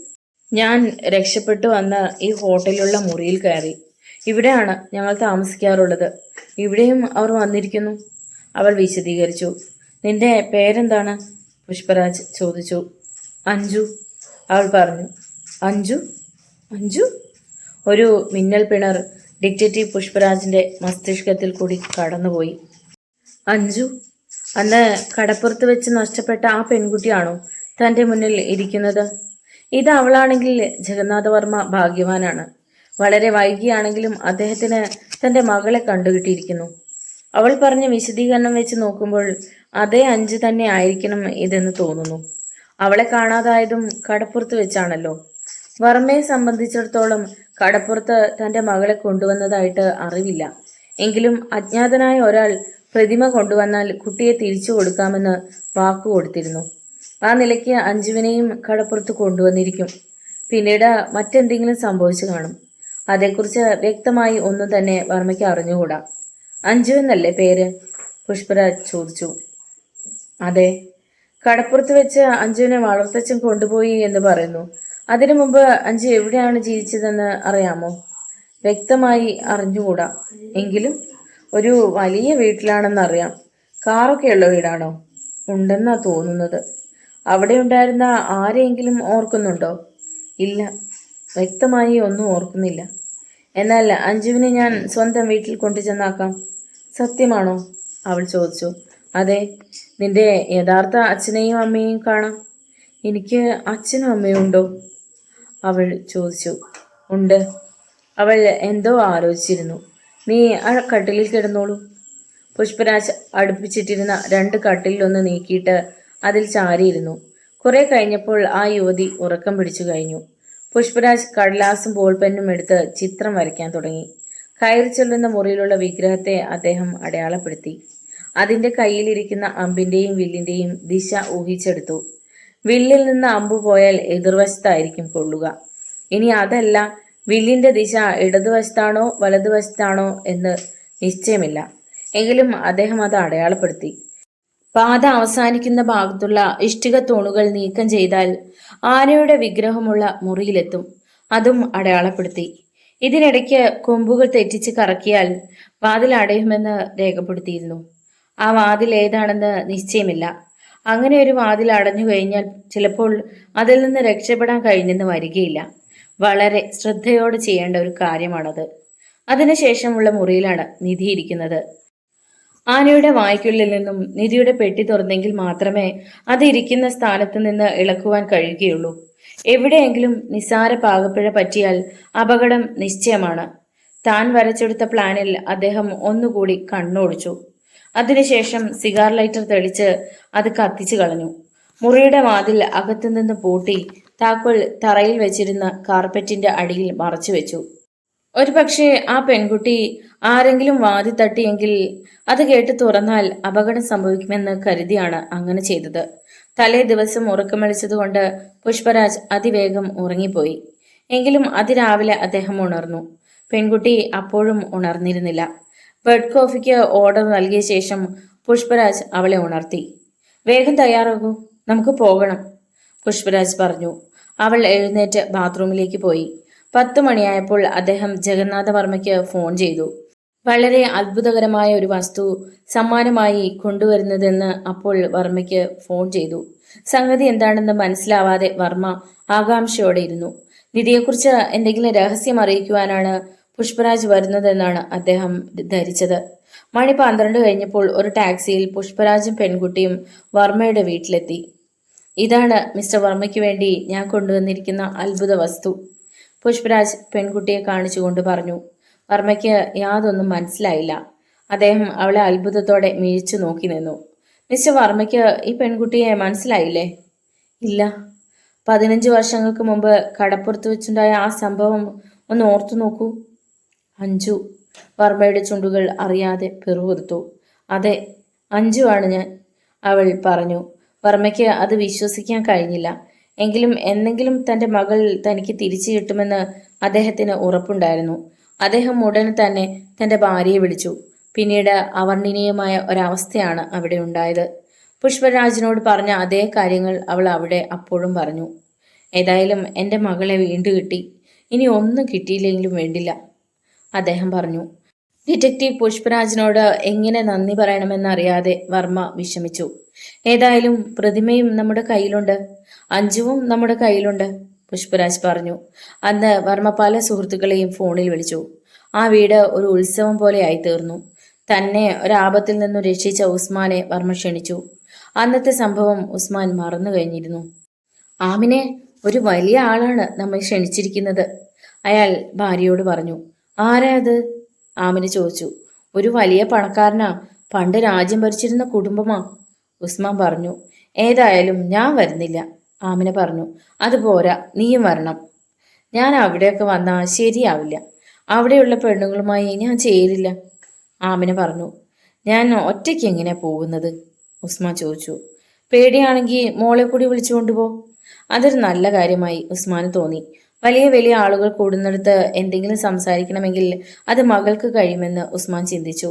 ഞാൻ രക്ഷപ്പെട്ടു വന്ന് ഈ ഹോട്ടലിലുള്ള മുറിയിൽ കയറി. ഇവിടെയാണ് ഞങ്ങൾ താമസിക്കാറുള്ളത്. ഇവിടെയും അവർ വന്നിരിക്കുന്നു, അവൾ വിശദീകരിച്ചു. നിന്റെ പേരെന്താണ്? പുഷ്പരാജ് ചോദിച്ചു. അഞ്ജു, അവൾ പറഞ്ഞു. അഞ്ജു? അഞ്ജു? ഒരു മിന്നൽ പിണർ ഡിറ്റക്റ്റീവ് പുഷ്പരാജിന്റെ മസ്തിഷ്കത്തിൽ കൂടി കടന്നുപോയി. അഞ്ജു? അന്ന് കടപ്പുറത്ത് വെച്ച് നഷ്ടപ്പെട്ട ആ പെൺകുട്ടിയാണോ തൻ്റെ മുന്നിൽ ഇരിക്കുന്നത്? ഇത് അവളാണെങ്കിൽ ജഗന്നാഥവർമ്മ ഭാഗ്യവാനാണ്. വളരെ വൈകിയാണെങ്കിലും അദ്ദേഹത്തിന് തൻ്റെ മകളെ കണ്ടുകിട്ടിയിരിക്കുന്നു. അവൾ പറഞ്ഞ വിശദീകരണം വെച്ച് നോക്കുമ്പോൾ അതേ അഞ്ജു തന്നെ ആയിരിക്കണം ഇതെന്ന് തോന്നുന്നു. അവളെ കാണാതായതും കടപ്പുറത്ത് വെച്ചാണല്ലോ. വർമ്മയെ സംബന്ധിച്ചിടത്തോളം കടപ്പുറത്ത് തൻ്റെ മകളെ കൊണ്ടുവന്നതായിട്ട് അറിവില്ല. എങ്കിലും അജ്ഞാതനായ ഒരാൾ പ്രതിമ കൊണ്ടുവന്നാൽ കുട്ടിയെ തിരിച്ചു കൊടുക്കാമെന്ന് വാക്കു കൊടുത്തിരുന്നു. ആ നിലയ്ക്ക് അഞ്ജുവിനെയും കടപ്പുറത്ത് കൊണ്ടുവന്നിരിക്കും. പിന്നീട് മറ്റെന്തെങ്കിലും സംഭവിച്ചു കാണും. അതേക്കുറിച്ച് വ്യക്തമായി ഒന്നും തന്നെ വർമ്മയ്ക്ക് അറിഞ്ഞുകൂടാ. അഞ്ജു എന്നല്ലേ പേര്? പുഷ്പരാജ് ചോദിച്ചു. അതെ. കടപ്പുറത്ത് വെച്ച് അഞ്ജുവിനെ വളർത്തച്ഛൻ കൊണ്ടുപോയി എന്ന് പറയുന്നു. അതിനു മുമ്പ് അഞ്ജു എവിടെയാണ് ജീവിച്ചതെന്ന് അറിയാമോ? വ്യക്തമായി അറിഞ്ഞുകൂടാ. എങ്കിലും ഒരു വലിയ വീട്ടിലാണെന്നറിയാം. കാറൊക്കെയുള്ള വീടാണോ? ഉണ്ടെന്നാ തോന്നുന്നത്. അവിടെ ഉണ്ടായിരുന്ന ആരെയെങ്കിലും ഓർക്കുന്നുണ്ടോ? ഇല്ല, വ്യക്തമായി ഒന്നും ഓർക്കുന്നില്ല. എന്നാൽ അഞ്ജുവിനെ ഞാൻ സ്വന്തം വീട്ടിൽ കൊണ്ടുചെന്നാക്കാം. സത്യമാണോ? അവൾ ചോദിച്ചു. അതെ. നിന്റെ യഥാർത്ഥ അച്ഛനെയും അമ്മയെയും കാണാം. എനിക്ക് അച്ഛനും അമ്മയും ഉണ്ടോ? അവൾ ചോദിച്ചു. ഉണ്ട്. അവൾ എന്തോ ആലോചിച്ചിരുന്നു. നീ ആ കട്ടിലിൽ കിടന്നോളൂ. പുഷ്പരാജ് അടുപ്പിച്ചിട്ടിരുന്ന 2 കട്ടിലൊന്ന് നീക്കിയിട്ട് അതിൽ ചാരിയിരുന്നു. കുറെ കഴിഞ്ഞപ്പോൾ ആ യുവതി ഉറക്കം പിടിച്ചു കഴിഞ്ഞു. പുഷ്പരാജ് കടലാസും ബോൾ പെന്നും എടുത്ത് ചിത്രം വരയ്ക്കാൻ തുടങ്ങി. കയറി ചെല്ലുന്ന മുറിയിലുള്ള വിഗ്രഹത്തെ അദ്ദേഹം അടയാളപ്പെടുത്തി. അതിന്റെ കയ്യിലിരിക്കുന്ന അമ്പിന്റെയും വില്ലിന്റെയും ദിശ ഊഹിച്ചെടുത്തു. വില്ലിൽ നിന്ന് അമ്പു പോയാൽ എതിർവശത്തായിരിക്കും കൊള്ളുക. ഇനി അതല്ല, വില്ലിന്റെ ദിശ ഇടതുവശത്താണോ വലതുവശത്താണോ എന്ന് നിശ്ചയമില്ല. എങ്കിലും അദ്ദേഹം അത് അടയാളപ്പെടുത്തി. പാത അവസാനിക്കുന്ന ഭാഗത്തുള്ള ഇഷ്ടിക തൂണുകൾ നീക്കം ചെയ്താൽ ആനയുടെ വിഗ്രഹമുള്ള മുറിയിലെത്തും. അതും അടയാളപ്പെടുത്തി. ഇതിനിടയ്ക്ക് കൊമ്പുകൾ തെറ്റിച്ച് കറക്കിയാൽ വാതിൽ അടയുമെന്ന് രേഖപ്പെടുത്തിയിരുന്നു. ആ വാതിൽ ഏതാണെന്ന് നിശ്ചയമില്ല. അങ്ങനെ ഒരു വാതിൽ അടഞ്ഞു കഴിഞ്ഞാൽ ചിലപ്പോൾ അതിൽ നിന്ന് രക്ഷപ്പെടാൻ കഴിഞ്ഞെന്ന് വരികയില്ല. വളരെ ശ്രദ്ധയോടെ ചെയ്യേണ്ട ഒരു കാര്യമാണത്. അതിനുശേഷമുള്ള മുറിയിലാണ് നിധി ഇരിക്കുന്നത്. ആനയുടെ വായ്ക്കുള്ളിൽ നിന്നും നിധിയുടെ പെട്ടി തുറന്നെങ്കിൽ മാത്രമേ അത് ഇരിക്കുന്ന സ്ഥാനത്ത് നിന്ന് ഇളക്കുവാൻ കഴിയുകയുള്ളൂ. എവിടെയെങ്കിലും നിസ്സാര പാകപ്പിഴ പറ്റിയാൽ അപകടം നിശ്ചയമാണ്. താൻ വരച്ചെടുത്ത പ്ലാനിൽ അദ്ദേഹം ഒന്നുകൂടി കണ്ണോടിച്ചു. അതിനുശേഷം സിഗാർ ലൈറ്റർ തെളിച്ച് അത് കത്തിച്ചു കളഞ്ഞു. മുറിയുടെ വാതിൽ അകത്തുനിന്ന് പൂട്ടി താക്കോൽ തറയിൽ വെച്ചിരുന്ന കാർപ്പറ്റിന്റെ അടിയിൽ മറച്ചു വെച്ചു. ഒരു പക്ഷേ ആ പെൺകുട്ടി ആരെങ്കിലും വാതി തട്ടിയെങ്കിൽ അത് കേട്ട് തുറന്നാൽ അപകടം സംഭവിക്കുമെന്ന് കരുതിയാണ് അങ്ങനെ ചെയ്തത്. തലേ ദിവസം ഉറക്കമളിച്ചതുകൊണ്ട് പുഷ്പരാജ് അതിവേഗം ഉറങ്ങിപ്പോയി. എങ്കിലും അതിരാവിലെ അദ്ദേഹം ഉണർന്നു. പെൺകുട്ടി അപ്പോഴും ഉണർന്നിരുന്നില്ല. ബെഡ് കോഫിക്ക് ഓർഡർ നൽകിയ ശേഷം പുഷ്പരാജ് അവളെ ഉണർത്തി. വേഗം തയ്യാറാകൂ, നമുക്ക് പോകണം, പുഷ്പരാജ് പറഞ്ഞു. അവൾ എഴുന്നേറ്റ് ബാത്റൂമിലേക്ക് പോയി. 10 മണിയായപ്പോൾ അദ്ദേഹം ജഗന്നാഥവർമ്മയ്ക്ക് ഫോൺ ചെയ്തു. വളരെ അത്ഭുതകരമായ ഒരു വസ്തു സമ്മാനമായി കൊണ്ടുവരുന്നതെന്ന് അപ്പോൾ വർമ്മയ്ക്ക് ഫോൺ ചെയ്തു. സംഗതി എന്താണെന്ന് മനസ്സിലാവാതെ വർമ്മ ആകാംക്ഷയോടെ ഇരുന്നു. നിധിയെക്കുറിച്ച് എന്തെങ്കിലും രഹസ്യം അറിയിക്കുവാനാണ് പുഷ്പരാജ് വരുന്നതെന്നാണ് അദ്ദേഹം ധരിച്ചത്. മണി 12 കഴിഞ്ഞപ്പോൾ ഒരു ടാക്സിയിൽ പുഷ്പരാജും പെൺകുട്ടിയും വർമ്മയുടെ വീട്ടിലെത്തി. ഇതാണ് മിസ്റ്റർ വർമ്മയ്ക്ക് വേണ്ടി ഞാൻ കൊണ്ടുവന്നിരിക്കുന്ന അത്ഭുത വസ്തു, പുഷ്പരാജ് പെൺകുട്ടിയെ കാണിച്ചുകൊണ്ട് പറഞ്ഞു. വർമ്മയ്ക്ക് യാതൊന്നും മനസ്സിലായില്ല. അദ്ദേഹം അവളെ അത്ഭുതത്തോടെ മിഴിച്ചു നോക്കി നിന്നു. മിസ്റ്റർ വർമ്മയ്ക്ക് ഈ പെൺകുട്ടിയെ മനസ്സിലായില്ലേ? ഇല്ല. 15 വർഷങ്ങൾക്ക് മുമ്പ് കടപ്പുറത്ത് വെച്ചുണ്ടായ ആ സംഭവം ഒന്ന് ഓർത്തു നോക്കൂ. അഞ്ജു. വർമ്മയുടെ ചുണ്ടുകൾ അറിയാതെ പിറുപിറുത്തു. അതെ, അഞ്ജു ആണ് ഞാൻ, അവൾ പറഞ്ഞു. വർമ്മയ്ക്ക് അത് വിശ്വസിക്കാൻ കഴിഞ്ഞില്ല. എങ്കിലും എന്നെങ്കിലും തന്റെ മകൾ തനിക്ക് തിരിച്ചു കിട്ടുമെന്ന് അദ്ദേഹത്തിന് ഉറപ്പുണ്ടായിരുന്നു. അദ്ദേഹം ഉടനെ തന്നെ തന്റെ ഭാര്യയെ വിളിച്ചു. പിന്നീട് അവർണ്ണനീയമായ ഒരവസ്ഥയാണ് അവിടെ ഉണ്ടായത്. പുഷ്പരാജിനോട് പറഞ്ഞ അതേ കാര്യങ്ങൾ അവൾ അവിടെ അപ്പോഴും പറഞ്ഞു. ഏതായാലും എൻ്റെ മകളെ വീണ്ടും കിട്ടി. ഇനി ഒന്നും കിട്ടിയില്ലെങ്കിലും വേണ്ടില്ല, അദ്ദേഹം പറഞ്ഞു. ഡിറ്റക്റ്റീവ് പുഷ്പരാജിനോട് എങ്ങനെ നന്ദി പറയണമെന്നറിയാതെ വർമ്മ വിഷമിച്ചു. ഏതായാലും പ്രതിമയും നമ്മുടെ കയ്യിലുണ്ട്, അഞ്ജുവും നമ്മുടെ കയ്യിലുണ്ട്, പുഷ്പരാജ് പറഞ്ഞു. അന്ന് വർമ്മ പല സുഹൃത്തുക്കളെയും ഫോണിൽ വിളിച്ചു. ആ വീട് ഒരു ഉത്സവം പോലെയായി തീർന്നു. തന്നെ ഒരാപത്തിൽ നിന്നും രക്ഷിച്ച ഉസ്മാനെ വർമ്മ ക്ഷണിച്ചു. അന്നത്തെ സംഭവം ഉസ്മാൻ മറന്നു കഴിഞ്ഞിരുന്നു. ആമിനെ, ഒരു വലിയ ആളാണ് നമ്മെ ക്ഷണിച്ചിരിക്കുന്നത്, അയാൾ ഭാര്യയോട് പറഞ്ഞു. ആരാ അത്? ആമിന ചോദിച്ചു. ഒരു വലിയ പണക്കാരനാ, പണ്ട് രാജ്യം ഭരിച്ചിരുന്ന കുടുംബമാ, ഉസ്മാൻ പറഞ്ഞു. ഏതായാലും ഞാൻ വരുന്നില്ല, ആമിന പറഞ്ഞു. അതുപോരാ, നീയും വരണം. ഞാൻ അവിടെയൊക്കെ വന്നാൽ ശരിയാവില്ല. അവിടെയുള്ള പെണ്ണുങ്ങളുമായി ഞാൻ ചേരില്ല, ആമിന പറഞ്ഞു. ഞാൻ ഒറ്റയ്ക്ക് എങ്ങനെ പോകുന്നത്? ഉസ്മാൻ ചോദിച്ചു. പേടിയാണെങ്കിൽ മോളെ കൂടി വിളിച്ചുകൊണ്ടുപോ. അതൊരു നല്ല കാര്യമായി ഉസ്മാന് തോന്നി. വലിയ വലിയ ആളുകൾ കൂടുന്നിടത്ത് എന്തെങ്കിലും സംസാരിക്കണമെങ്കിൽ അത് മകൾക്ക് കഴിയുമെന്ന് ഉസ്മാൻ ചിന്തിച്ചു.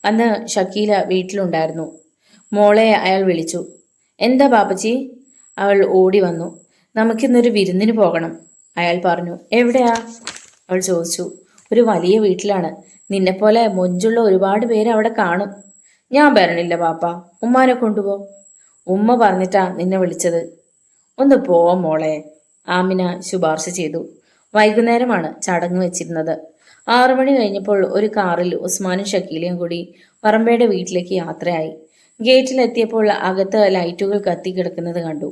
അന്ന് ഷക്കീല വീട്ടിലുണ്ടായിരുന്നു. മോളെ അയാൾ വിളിച്ചു. എന്താ ബാപ്പച്ചി? അവൾ ഓടി വന്നു. നമുക്കിന്നൊരു വിരുന്നിന് പോകണം, അയാൾ പറഞ്ഞു. എവിടെയാ? അവൾ ചോദിച്ചു. ഒരു വലിയ വീട്ടിലാണ്. നിന്നെപ്പോലെ മൊഞ്ചുള്ള ഒരുപാട് പേര് അവിടെ കാണും. ഞാൻ വരണില്ല പാപ്പ, ഉമ്മാനെ കൊണ്ടുപോ. ഉമ്മ പറഞ്ഞിട്ടാ നിന്നെ വിളിച്ചത്. ഒന്ന് പോവാം മോളെ, ആമിന ശുപാർശ ചെയ്തു. വൈകുന്നേരമാണ് ചടങ്ങ് വെച്ചിരുന്നത്. 6 മണി കഴിഞ്ഞപ്പോൾ ഒരു കാറിൽ ഉസ്മാനും ഷക്കീലയും കൂടി പറമ്പയുടെ വീട്ടിലേക്ക് യാത്രയായി. ഗേറ്റിലെത്തിയപ്പോൾ അകത്ത് ലൈറ്റുകൾ കത്തിക്കിടക്കുന്നത് കണ്ടു.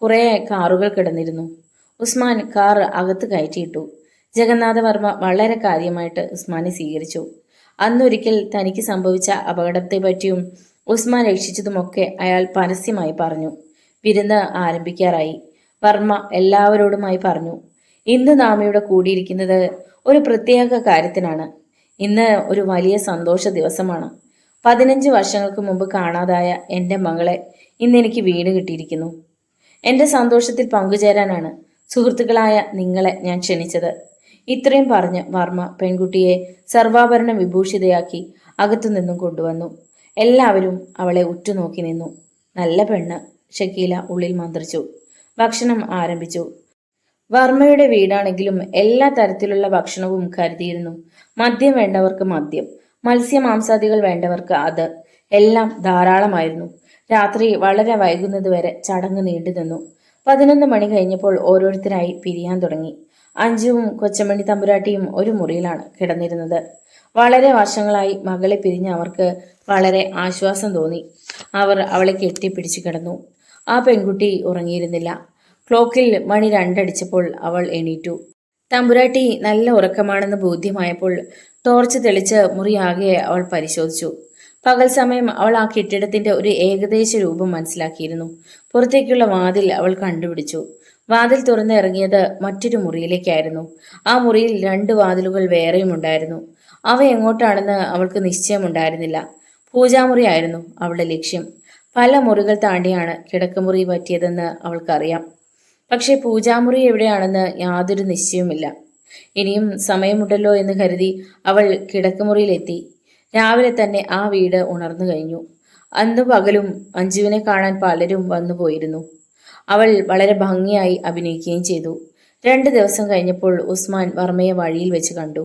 കുറെ കാറുകൾ കിടന്നിരുന്നു. ഉസ്മാൻ കാർ അകത്ത് കയറ്റിയിട്ടു. ജഗന്നാഥവർമ്മ വളരെ കാര്യമായിട്ട് ഉസ്മാനെ സ്വീകരിച്ചു. അന്നൊരിക്കൽ തനിക്ക് സംഭവിച്ച അപകടത്തെ പറ്റിയും ഉസ്മാൻ രക്ഷിച്ചതുമൊക്കെ അയാൾ പരസ്യമായി പറഞ്ഞു. വിരുന്ന് ആരംഭിക്കാറായി. വർമ്മ എല്ലാവരോടുമായി പറഞ്ഞു, ഇന്ന് നാം ഇവിടെ കൂടിയിരിക്കുന്നത് ഒരു പ്രത്യേക കാര്യത്തിനാണ്. ഇന്ന് ഒരു വലിയ സന്തോഷ ദിവസമാണ്. 15 വർഷങ്ങൾക്ക് മുമ്പ് കാണാതായ എൻ്റെ മകളെ ഇന്ന് എനിക്ക് വീട് കിട്ടിയിരിക്കുന്നു. എൻ്റെ സന്തോഷത്തിൽ പങ്കുചേരാനാണ് സുഹൃത്തുക്കളായ നിങ്ങളെ ഞാൻ ക്ഷണിച്ചത്. ഇത്രയും പറഞ്ഞ് വർമ്മ പെൺകുട്ടിയെ സർവാഭരണ വിഭൂഷിതയാക്കി അകത്തുനിന്നും കൊണ്ടുവന്നു. എല്ലാവരും അവളെ ഉറ്റുനോക്കി നിന്നു. നല്ല പെണ്ണ്, ഷക്കീല ഉള്ളിൽ മന്ത്രിച്ചു. ഭക്ഷണം ആരംഭിച്ചു. വർമ്മയുടെ വീടാണെങ്കിലും എല്ലാ തരത്തിലുള്ള ഭക്ഷണവും കരുതിയിരുന്നു. മദ്യം വേണ്ടവർക്ക് മദ്യം, മത്സ്യമാംസാദികൾ വേണ്ടവർക്ക് അത്, എല്ലാം ധാരാളമായിരുന്നു. രാത്രി വളരെ വൈകുന്നതുവരെ ചടങ്ങ് നീണ്ടുനിന്നു. 11 മണി കഴിഞ്ഞപ്പോൾ ഓരോരുത്തരായി പിരിയാൻ തുടങ്ങി. അഞ്ജുവും കൊച്ചമണി തമ്പുരാട്ടിയും ഒരു മുറിയിലാണ് കിടന്നിരുന്നത്. വളരെ വർഷങ്ങളായി മകളെ പിരിഞ്ഞ അവർക്ക് വളരെ ആശ്വാസം തോന്നി. അവർ അവളെ കെട്ടിപ്പിടിച്ചു കിടന്നു. ആ പെൺകുട്ടി ഉറങ്ങിയിരുന്നില്ല. ക്ലോക്കിൽ മണി 2 അടിച്ചപ്പോൾ അവൾ എണീറ്റു. തമ്പുരാട്ടി നല്ല ഉറക്കമാണെന്ന് ബോധ്യമായപ്പോൾ ടോർച്ച് തെളിച്ച് മുറിയാകെ അവൾ പരിശോധിച്ചു. പകൽ സമയം അവൾ ആ കെട്ടിടത്തിന്റെ ഒരു ഏകദേശ രൂപം മനസ്സിലാക്കിയിരുന്നു. പുറത്തേക്കുള്ള വാതിൽ അവൾ കണ്ടുപിടിച്ചു. വാതിൽ തുറന്ന് ഇറങ്ങിയത് മറ്റൊരു മുറിയിലേക്കായിരുന്നു. ആ മുറിയിൽ 2 വാതിലുകൾ വേറെയും ഉണ്ടായിരുന്നു. അവ എങ്ങോട്ടാണെന്ന് അവൾക്ക് നിശ്ചയമുണ്ടായിരുന്നില്ല. പൂജാമുറിയായിരുന്നു അവളുടെ ലക്ഷ്യം. പല മുറികൾ താണ്ടിയാണ് കിടക്കമുറി പറ്റിയതെന്ന് അവൾക്കറിയാം. പക്ഷേ പൂജാമുറി എവിടെയാണെന്ന് യാതൊരു നിശ്ചയവുമില്ല. ഇനിയും സമയമുണ്ടല്ലോ എന്ന് കരുതി അവൾ കിടക്കമുറിയിലെത്തി. രാവിലെ തന്നെ ആ വീട് ഉണർന്നു കഴിഞ്ഞു. അന്നു പകലും അഞ്ജുവിനെ കാണാൻ പലരും വന്നു പോയിരുന്നു. അവൾ വളരെ ഭംഗിയായി അഭിനയിക്കുകയും ചെയ്തു. 2 ദിവസം കഴിഞ്ഞപ്പോൾ ഉസ്മാൻ വർമ്മയെ വഴിയിൽ വെച്ച് കണ്ടു.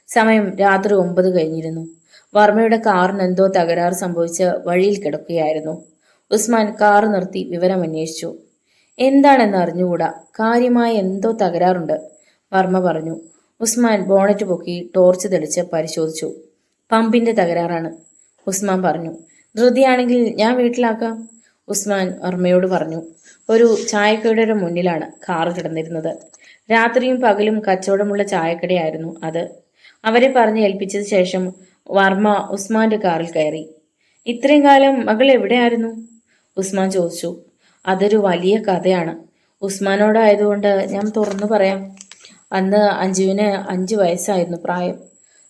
സമയം രാത്രി 9 കഴിഞ്ഞിരുന്നു. വർമ്മയുടെ കാറിന് എന്തോ തകരാറ് സംഭവിച്ച് വഴിയിൽ കിടക്കുകയായിരുന്നു. ഉസ്മാൻ കാർ നിർത്തി വിവരം അന്വേഷിച്ചു. എന്താണെന്ന് അറിഞ്ഞുകൂടാ, കാര്യമായ എന്തോ തകരാറുണ്ട്, വർമ്മ പറഞ്ഞു. ഉസ്മാൻ ബോണറ്റ് പൊക്കി ടോർച്ച് തെളിച്ച് പരിശോധിച്ചു. പമ്പിന്റെ തകരാറാണ്, ഉസ്മാൻ പറഞ്ഞു. ധൃതിയാണെങ്കിൽ ഞാൻ വീട്ടിലാക്കാം, ഉസ്മാൻ വർമ്മയോട് പറഞ്ഞു. ഒരു ചായക്കടയുടെ മുന്നിലാണ് കാർ കിടന്നിരുന്നത്. രാത്രിയും പകലും കച്ചവടമുള്ള ചായക്കടയായിരുന്നു അത്. അവരെ പറഞ്ഞ് ഏൽപ്പിച്ചത് ശേഷം വർമ്മ ഉസ്മാന്റെ കാറിൽ കയറി. ഇത്രയും കാലം മകൾ എവിടെയായിരുന്നു, ഉസ്മാൻ ചോദിച്ചു. അതൊരു വലിയ കഥയാണ്. ഉസ്മാനോടായതുകൊണ്ട് ഞാൻ തുറന്നു പറയാം. അന്ന് അഞ്ജുവിന് 5 വയസ്സായിരുന്നു പ്രായം.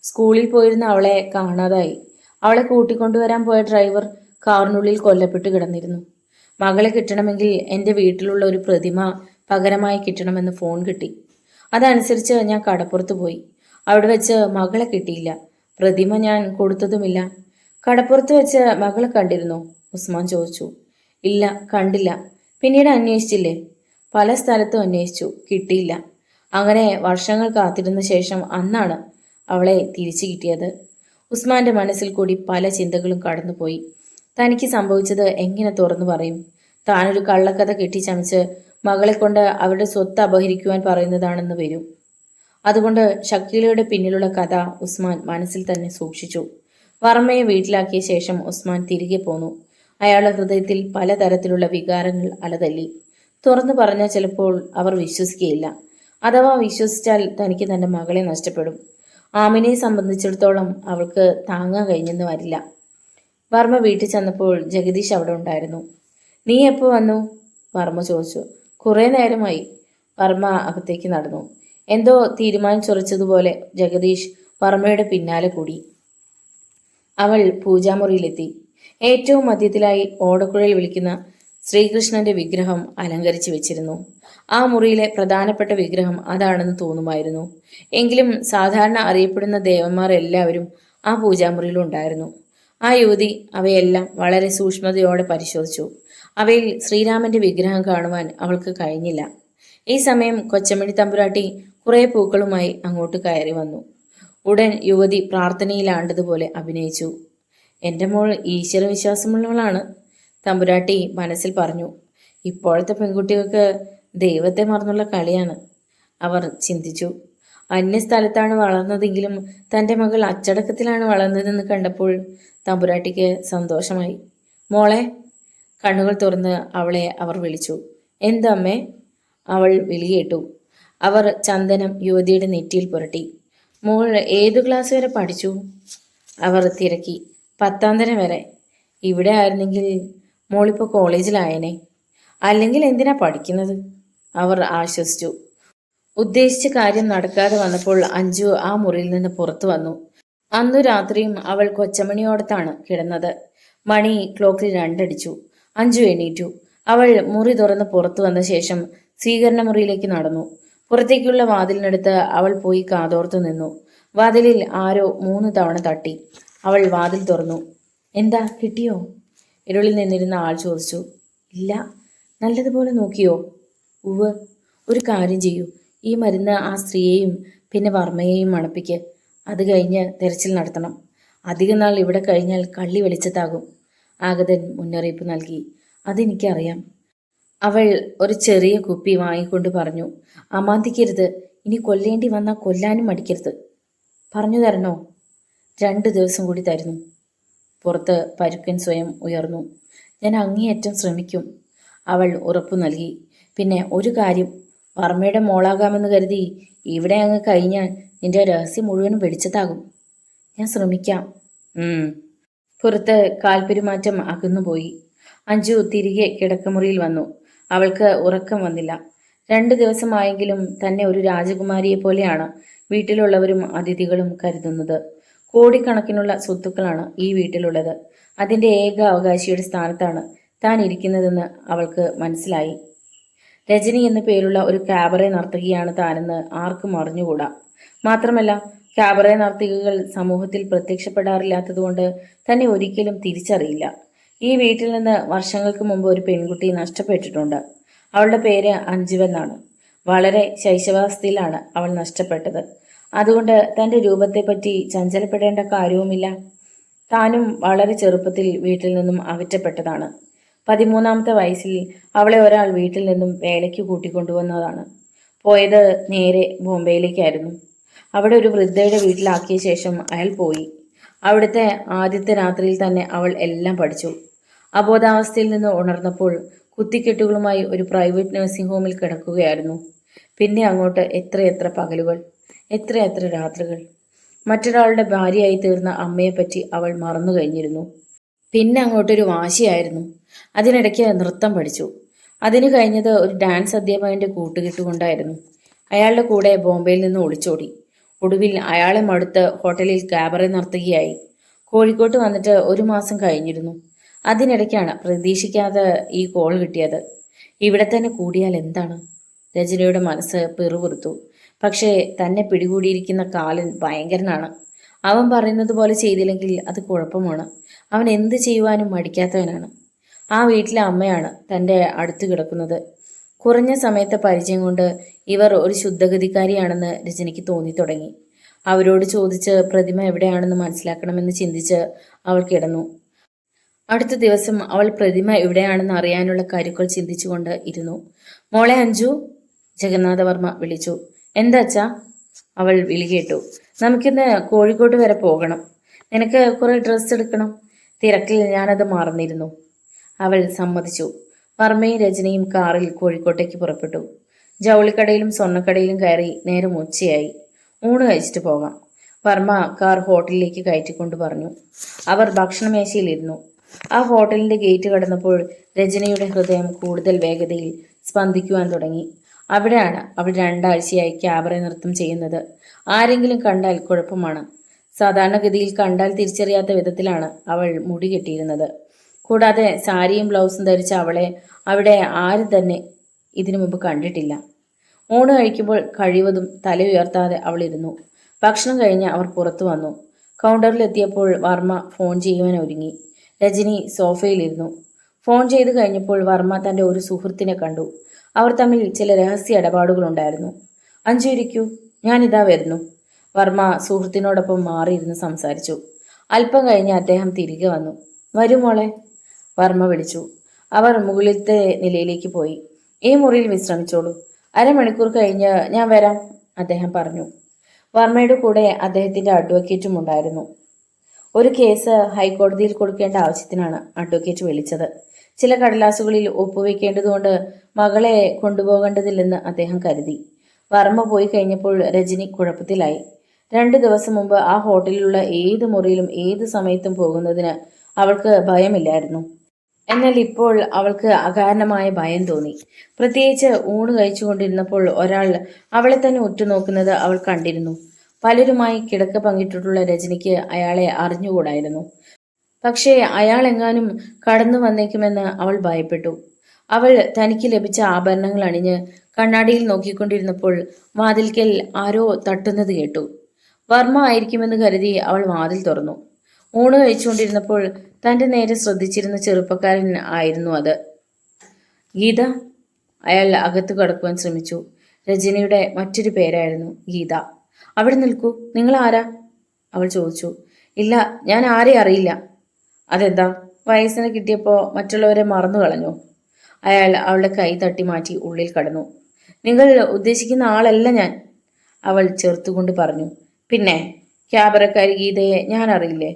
സ്കൂളിൽ പോയിരുന്ന അവളെ കാണാതായി. അവളെ കൂട്ടിക്കൊണ്ടുവരാൻ പോയ ഡ്രൈവർ കാറിനുള്ളിൽ കൊല്ലപ്പെട്ട് കിടന്നിരുന്നു. മകളെ കിട്ടണമെങ്കിൽ എൻ്റെ വീട്ടിലുള്ള ഒരു പ്രതിമ പകരമായി കിട്ടണമെന്ന് ഫോൺ കിട്ടി. അതനുസരിച്ച് ഞാൻ കടപ്പുറത്ത് പോയി. അവിടെ വെച്ച് മകളെ കിട്ടിയില്ല. പ്രതിമ ഞാൻ കൊടുത്തതുമില്ല. കടപ്പുറത്ത് വെച്ച് മകളെ കണ്ടിരുന്നോ, ഉസ്മാൻ ചോദിച്ചു. ഇല്ല, കണ്ടില്ല. പിന്നീട് അന്വേഷിച്ചില്ലേ? പല സ്ഥലത്തും അന്വേഷിച്ചു, കിട്ടിയില്ല. അങ്ങനെ വർഷങ്ങൾ കാത്തിരുന്ന ശേഷം അന്നാണ് അവളെ തിരിച്ചു കിട്ടിയത്. ഉസ്മാന്റെ മനസ്സിൽ കൂടി പല ചിന്തകളും കടന്നുപോയി. തനിക്ക് സംഭവിച്ചത് എങ്ങനെ തുറന്നു പറയും? താനൊരു കള്ളക്കഥ കെട്ടിച്ചമച്ച് മകളെ കൊണ്ട് അവരുടെ സ്വത്ത് അപഹരിക്കുവാൻ പറയുന്നതാണെന്ന് വരും. അതുകൊണ്ട് ഷക്കീലയുടെ പിന്നിലുള്ള കഥ ഉസ്മാൻ മനസ്സിൽ തന്നെ സൂക്ഷിച്ചു. വർമ്മയെ വീട്ടിലാക്കിയ ശേഷം ഉസ്മാൻ തിരികെ പോന്നു. അയാളുടെ ഹൃദയത്തിൽ പലതരത്തിലുള്ള വികാരങ്ങൾ അലതല്ലി. തുറന്നു പറഞ്ഞാൽ ചിലപ്പോൾ അവർ വിശ്വസിക്കുകയില്ല. അഥവാ വിശ്വസിച്ചാൽ തനിക്ക് തന്റെ മകളെ നഷ്ടപ്പെടും. ആമിനെ സംബന്ധിച്ചിടത്തോളം അവൾക്ക് താങ്ങാൻ കഴിഞ്ഞെന്ന് വരില്ല. വർമ്മ വീട്ടിൽ ചെന്നപ്പോൾ ജഗദീഷ് അവിടെ ഉണ്ടായിരുന്നു. നീ എപ്പോൾ വന്നു, വർമ്മ ചോദിച്ചു. കുറേ നേരമായി, വർമ്മ അകത്തേക്ക് നടന്നു. എന്തോ തീരുമാനിച്ചുറച്ചതുപോലെ ജഗദീഷ് വർമ്മയുടെ പിന്നാലെ കൂടി. അവൾ പൂജാമുറിയിലെത്തി. ഏറ്റവും മധ്യത്തിലായി ഓടക്കുഴൽ വിളിക്കുന്ന ശ്രീകൃഷ്ണന്റെ വിഗ്രഹം അലങ്കരിച്ചു വെച്ചിരുന്നു. ആ മുറിയിലെ പ്രധാനപ്പെട്ട വിഗ്രഹം അതാണെന്ന് തോന്നുമായിരുന്നു. എങ്കിലും സാധാരണ അറിയപ്പെടുന്ന ദേവന്മാർ എല്ലാവരും ആ പൂജാമുറിയിലുണ്ടായിരുന്നു. ആ യുവതി അവയെല്ലാം വളരെ സൂക്ഷ്മതയോടെ പരിശോധിച്ചു. അവയിൽ ശ്രീരാമന്റെ വിഗ്രഹം കാണുവാൻ അവൾക്ക് കഴിഞ്ഞില്ല. ഈ സമയം കൊച്ചമണി തമ്പുരാട്ടി കുറെ പൂക്കളുമായി അങ്ങോട്ട് കയറി വന്നു. ഉടൻ യുവതി പ്രാർത്ഥനയിലാണ്ടതുപോലെ അഭിനയിച്ചു. എൻ്റെ മോൾ ഈശ്വരവിശ്വാസമുള്ളവളാണ്, തമ്പുരാട്ടി മനസ്സിൽ പറഞ്ഞു. ഇപ്പോഴത്തെ പെൺകുട്ടികൾക്ക് ദൈവത്തെ മറന്നുള്ള കളിയാണ്, അവർ ചിന്തിച്ചു. അന്യസ്ഥലത്താണ് വളർന്നതെങ്കിലും തൻ്റെ മകൾ അച്ചടക്കത്തിലാണ് വളർന്നതെന്ന് കണ്ടപ്പോൾ തമ്പുരാട്ടിക്ക് സന്തോഷമായി. മോളെ, കണ്ണുകൾ തുറന്ന് അവളെ അവർ വിളിച്ചു. എന്തമ്മേ, അവൾ വിളി കേട്ടു. അവർ ചന്ദനം യുവതിയുടെ നെറ്റിയിൽ പുരട്ടി. മോൾ ഏതു ക്ലാസ് വരെ പഠിച്ചു, അവർ തിരക്കി. 10ാം തരം വരെ. ഇവിടെ ആയിരുന്നെങ്കിൽ മോളിപ്പോൾ കോളേജിലായനെ. അല്ലെങ്കിൽ എന്തിനാ പഠിക്കുന്നത്? അവർ ആശ്വസിച്ചു. ഉദ്ദേശിച്ച കാര്യം നടക്കാതെ വന്നപ്പോൾ അഞ്ജു ആ മുറിയിൽ നിന്ന് പുറത്തു വന്നു. അന്നു രാത്രിയും അവൾ കൊച്ചമണിയോടത്താണ് കിടന്നത്. മണി ക്ലോക്കിൽ 2 അടിച്ചു. അഞ്ജു എണീറ്റു. അവൾ മുറി തുറന്ന് പുറത്തു വന്ന ശേഷം സ്വീകരണ മുറിയിലേക്ക് നടന്നു. പുറത്തേക്കുള്ള വാതിലിനടുത്ത് അവൾ പോയി കാതോർത്തു നിന്നു. വാതിലിൽ ആരോ 3 തവണ തട്ടി. അവൾ വാതിൽ തുറന്നു. എന്താ, കിട്ടിയോ? ഇരുളിൽ നിന്നിരുന്ന ആൾ ചോദിച്ചു. ഇല്ല. നല്ലതുപോലെ നോക്കിയോ? ഉവ്. ഒരു കാര്യം ചെയ്യൂ. ഈ മരുന്ന് ആ സ്ത്രീയെയും പിന്നെ വർമ്മയെയും മണപ്പിക്ക്. അത് കഴിഞ്ഞ് തെരച്ചിൽ നടത്തണം. അധിക നാൾ ഇവിടെ കഴിഞ്ഞാൽ കള്ളി വെളിച്ചത്താകും. ആഗതൻ മുന്നറിയിപ്പ് നൽകി. അതെനിക്കറിയാം. അവൾ ഒരു ചെറിയ കുപ്പി വാങ്ങിക്കൊണ്ട് പറഞ്ഞു. അമാന്തിക്കരുത്. ഇനി കൊല്ലേണ്ടി വന്നാൽ കൊല്ലാനും മടിക്കരുത്. പറഞ്ഞു തരണോ? 2 ദിവസം കൂടി തരുന്നു. പുറത്ത് പരുക്കൻ സ്വയം ഉയർന്നു. ഞാൻ അങ്ങേയറ്റം ശ്രമിക്കും. അവൾ ഉറപ്പു നൽകി. പിന്നെ ഒരു കാര്യം, വർമ്മയുടെ മോളാകാമെന്ന് കരുതി ഇവിടെ അങ്ങ് കഴിഞ്ഞാൽ നിന്റെ രഹസ്യം മുഴുവനും വെളിച്ചത്താകും. ഞാൻ ശ്രമിക്കാം. പുറത്ത് കാൽപ്പെരുമാറ്റം അകന്നുപോയി. അഞ്ജു തിരികെ കിടക്കമുറിയിൽ വന്നു. അവൾക്ക് ഉറക്കം വന്നില്ല. 2 ദിവസമായെങ്കിലും തന്നെ ഒരു രാജകുമാരിയെ പോലെയാണ് വീട്ടിലുള്ളവരും അതിഥികളും കരുതുന്നത്. കോടിക്കണക്കിനുള്ള സ്വത്തുക്കളാണ് ഈ വീട്ടിലുള്ളത്. അതിൻ്റെ ഏക അവകാശിയുടെ സ്ഥാനത്താണ് താൻ ഇരിക്കുന്നതെന്ന് അവൾക്ക് മനസ്സിലായി. രജനി എന്നു പേരുള്ള ഒരു കാബറെ നർത്തകിയാണ് താനെന്ന് ആർക്കും അറിഞ്ഞുകൂടാ. മാത്രമല്ല, കാബറെ നർത്തകികൾ സമൂഹത്തിൽ പ്രത്യക്ഷപ്പെടാറില്ലാത്തതുകൊണ്ട് തന്നെ ഒരിക്കലും തിരിച്ചറിയില്ല. ഈ വീട്ടിൽ നിന്ന് വർഷങ്ങൾക്ക് മുമ്പ് ഒരു പെൺകുട്ടി നഷ്ടപ്പെട്ടിട്ടുണ്ട്. അവളുടെ പേര് അഞ്ജുവെന്നാണ്. വളരെ ശൈശവാവസ്ഥയിലാണ് അവൾ നഷ്ടപ്പെട്ടത്. അതുകൊണ്ട് തൻ്റെ രൂപത്തെപ്പറ്റി ചഞ്ചലപ്പെടേണ്ട കാര്യവുമില്ല. താനും വളരെ ചെറുപ്പത്തിൽ വീട്ടിൽ നിന്നും അകറ്റപ്പെട്ടതാണ്. 13ാമത്തെ വയസ്സിൽ അവളെ ഒരാൾ വീട്ടിൽ നിന്നും വേലയ്ക്ക് കൂട്ടിക്കൊണ്ടുവന്നതാണ്. പോയത് നേരെ ബോംബെയിലേക്കായിരുന്നു. അവിടെ ഒരു വൃദ്ധയുടെ വീട്ടിലാക്കിയ ശേഷം അയാൾ പോയി. അവിടുത്തെ ആദ്യത്തെ രാത്രിയിൽ തന്നെ അവൾ എല്ലാം പഠിച്ചു. അബോധാവസ്ഥയിൽ നിന്ന് ഉണർന്നപ്പോൾ കുത്തിക്കെട്ടുകളുമായി ഒരു പ്രൈവറ്റ് നഴ്സിംഗ് ഹോമിൽ കിടക്കുകയായിരുന്നു. പിന്നെ അങ്ങോട്ട് എത്രയെത്ര പകലുകൾ, എത്രയെത്ര രാത്രികൾ. മറ്റൊരാളുടെ ഭാര്യയായി തീർന്ന അമ്മയെപ്പറ്റി അവൾ മറന്നു കഴിഞ്ഞിരുന്നു. പിന്നെ അങ്ങോട്ടൊരു വാശിയായിരുന്നു. അതിനിടയ്ക്ക് നൃത്തം പഠിച്ചു. അതിനു കഴിഞ്ഞത് ഒരു ഡാൻസ് അധ്യാപകന്റെ കൂട്ടുകെട്ടുകൊണ്ടായിരുന്നു. അയാളുടെ കൂടെ ബോംബെയിൽ നിന്ന് ഒളിച്ചോടി. ഒടുവിൽ അയാളെ മടുത്ത് ഹോട്ടലിൽ കാബറെ നർത്തകിയായി. കോഴിക്കോട്ട് വന്നിട്ട് 1 മാസം കഴിഞ്ഞിരുന്നു. അതിനിടയ്ക്കാണ് പ്രതീക്ഷിക്കാതെ ഈ കോൾ കിട്ടിയത്. ഇവിടെ തന്നെ കൂടിയാൽ എന്താണ്? രജനിയുടെ മനസ്സ് പിറുപിറുത്തു. പക്ഷേ തന്നെ പിടികൂടിയിരിക്കുന്ന കാലൻ ഭയങ്കരനാണ്. അവൻ പറയുന്നത് പോലെ ചെയ്തില്ലെങ്കിൽ അത് കുഴപ്പമാണ്. അവൻ എന്ത് ചെയ്യുവാനും മടിക്കാത്തവനാണ്. ആ വീട്ടിലെ അമ്മയാണ് തൻ്റെ അടുത്ത് കിടക്കുന്നത്. കുറഞ്ഞ സമയത്തെ പരിചയം കൊണ്ട് ഇവർ ഒരു ശുദ്ധഗതിക്കാരിയാണെന്ന് രജനിക്ക് തോന്നി തുടങ്ങി. അവരോട് ചോദിച്ച് പ്രതിമ എവിടെയാണെന്ന് മനസ്സിലാക്കണമെന്ന് ചിന്തിച്ച് അവൾ കിടന്നു. അടുത്ത ദിവസം അവൾ പ്രതിമ എവിടെയാണെന്ന് അറിയാനുള്ള കരുക്കൾ ചിന്തിച്ചുകൊണ്ട് ഇരുന്നു. മോളെ അഞ്ജു, ജഗന്നാഥവർമ്മ വിളിച്ചു. എന്താച്ചാ? അവൾ വിളി കേട്ടു. നമുക്കിന്ന് കോഴിക്കോട്ട് വരെ പോകണം. നിനക്ക് കുറെ ഡ്രസ്സ് എടുക്കണം. തിരക്കിൽ ഞാനത് മറന്നിരുന്നു. അവൾ സമ്മതിച്ചു. വർമ്മയും രജനിയും കാറിൽ കോഴിക്കോട്ടേക്ക് പുറപ്പെട്ടു. ജൗളിക്കടയിലും സ്വർണ്ണക്കടയിലും കയറി നേരം ഉച്ചയായി. ഊണ് കഴിച്ചിട്ട് പോകാം. വർമ്മ കാർ ഹോട്ടലിലേക്ക് കയറ്റിക്കൊണ്ടു പറഞ്ഞു. അവർ ഭക്ഷണമേശയിലിരുന്നു. ആ ഹോട്ടലിന്റെ ഗേറ്റ് കടന്നപ്പോൾ രജനിയുടെ ഹൃദയം കൂടുതൽ വേഗതയിൽ സ്പന്ദിക്കുവാൻ തുടങ്ങി. അവിടെയാണ് അവൾ 2 ആഴ്ചയായി ക്യാബറെ നൃത്തം ചെയ്യുന്നത്. ആരെങ്കിലും കണ്ടാൽ കുഴപ്പമാണ്. സാധാരണഗതിയിൽ കണ്ടാൽ തിരിച്ചറിയാത്ത വിധത്തിലാണ് അവൾ മുടി കെട്ടിയിരുന്നത്. കൂടാതെ സാരിയും ബ്ലൗസും ധരിച്ച അവളെ അവിടെ ആരും തന്നെ ഇതിനു മുമ്പ് കണ്ടിട്ടില്ല. ഊണ് കഴിക്കുമ്പോൾ കഴിവതും തല ഉയർത്താതെ അവൾ ഇരുന്നു. ഭക്ഷണം കഴിഞ്ഞ് അവർ പുറത്തു വന്നു. കൗണ്ടറിലെത്തിയപ്പോൾ വർമ്മ ഫോൺ ചെയ്യുവാൻ ഒരുങ്ങി. രജനി സോഫയിലിരുന്നു. ഫോൺ ചെയ്ത് കഴിഞ്ഞപ്പോൾ വർമ്മ തൻ്റെ ഒരു സുഹൃത്തിനെ കണ്ടു. അവർ തമ്മിൽ ചില രഹസ്യ ഇടപാടുകളുണ്ടായിരുന്നു. അഞ്ജു ഇരിക്കൂ, ഞാനിതാ വരുന്നു. വർമ്മ സുഹൃത്തിനോടൊപ്പം മാറിയിരുന്ന് സംസാരിച്ചു. അല്പം കഴിഞ്ഞ് അദ്ദേഹം തിരികെ വന്നു. വരൂ മോളെ, വർമ്മ വിളിച്ചു. അവർ മുകളിലത്തെ നിലയിലേക്ക് പോയി. ഈ മുറിയിൽ വിശ്രമിച്ചോളൂ. 1/2 മണിക്കൂർ കഴിഞ്ഞ് ഞാൻ വരാം, അദ്ദേഹം പറഞ്ഞു. വർമ്മയുടെ കൂടെ അദ്ദേഹത്തിന്റെ അഡ്വക്കേറ്റും ഉണ്ടായിരുന്നു. ഒരു കേസ് ഹൈക്കോടതിയിൽ കൊടുക്കേണ്ട ആവശ്യത്തിനാണ് അഡ്വക്കേറ്റ് വിളിച്ചത്. ചില കടലാസുകളിൽ ഒപ്പുവെക്കേണ്ടതുകൊണ്ട് മകളെ കൊണ്ടുപോകേണ്ടതില്ലെന്ന് അദ്ദേഹം കരുതി. വർമ്മ പോയി കഴിഞ്ഞപ്പോൾ രജനി കുഴപ്പത്തിലായി. 2 ദിവസം മുമ്പ് ആ ഹോട്ടലിലുള്ള ഏത് മുറിയിലും ഏത് സമയത്തും പോകുന്നതിന് അവൾക്ക് ഭയമില്ലായിരുന്നു. എന്നാൽ ഇപ്പോൾ അവൾക്ക് അകാരണമായ ഭയം തോന്നി. പ്രത്യേകിച്ച് ഊണ് കഴിച്ചുകൊണ്ടിരുന്നപ്പോൾ ഒരാൾ അവളെ തന്നെ ഉറ്റുനോക്കുന്നത് അവൾ കണ്ടിരുന്നു. പലരുമായി കിടക്ക പങ്കിട്ടിട്ടുള്ള രജനിക്ക് അയാളെ അറിഞ്ഞുകൂടായിരുന്നു. പക്ഷേ അയാൾ എങ്ങാനും കടന്നു വന്നേക്കുമെന്ന് അവൾ ഭയപ്പെട്ടു. അവൾ തനിക്ക് ലഭിച്ച ആഭരണങ്ങൾ അണിഞ്ഞ് കണ്ണാടിയിൽ നോക്കിക്കൊണ്ടിരുന്നപ്പോൾ വാതിൽക്കൽ ആരോ തട്ടുന്നത് കേട്ടു. വർമ്മ ആയിരിക്കുമെന്ന് കരുതി അവൾ വാതിൽ തുറന്നു. ഊണ് കഴിച്ചുകൊണ്ടിരുന്നപ്പോൾ തന്റെ നേരെ ശ്രദ്ധിച്ചിരുന്ന ചെറുപ്പക്കാരൻ ആയിരുന്നു അത്. ഗീത. അയാൾ അകത്തു കടക്കുവാൻ ശ്രമിച്ചു. രജനിയുടെ മറ്റൊരു പേരായിരുന്നു ഗീത. അവിടെ നിൽക്കൂ, നിങ്ങൾ ആരാ? അവൾ ചോദിച്ചു. ഇല്ല, ഞാൻ ആരെ അറിയില്ല. അതെന്താ, വയസ്സിന് കിട്ടിയപ്പോൾ മറ്റുള്ളവരെ മറന്നു കളഞ്ഞോ? അയാൾ അവളുടെ കൈ തട്ടി മാറ്റി ഉള്ളിൽ കടന്നു. നിങ്ങൾ ഉദ്ദേശിക്കുന്ന ആളല്ല ഞാൻ, അവൾ ചെറുത്തുകൊണ്ട് പറഞ്ഞു. പിന്നെ ക്യാബറക്കാരി ഗീതയെ ഞാൻ അറിയില്ലേ?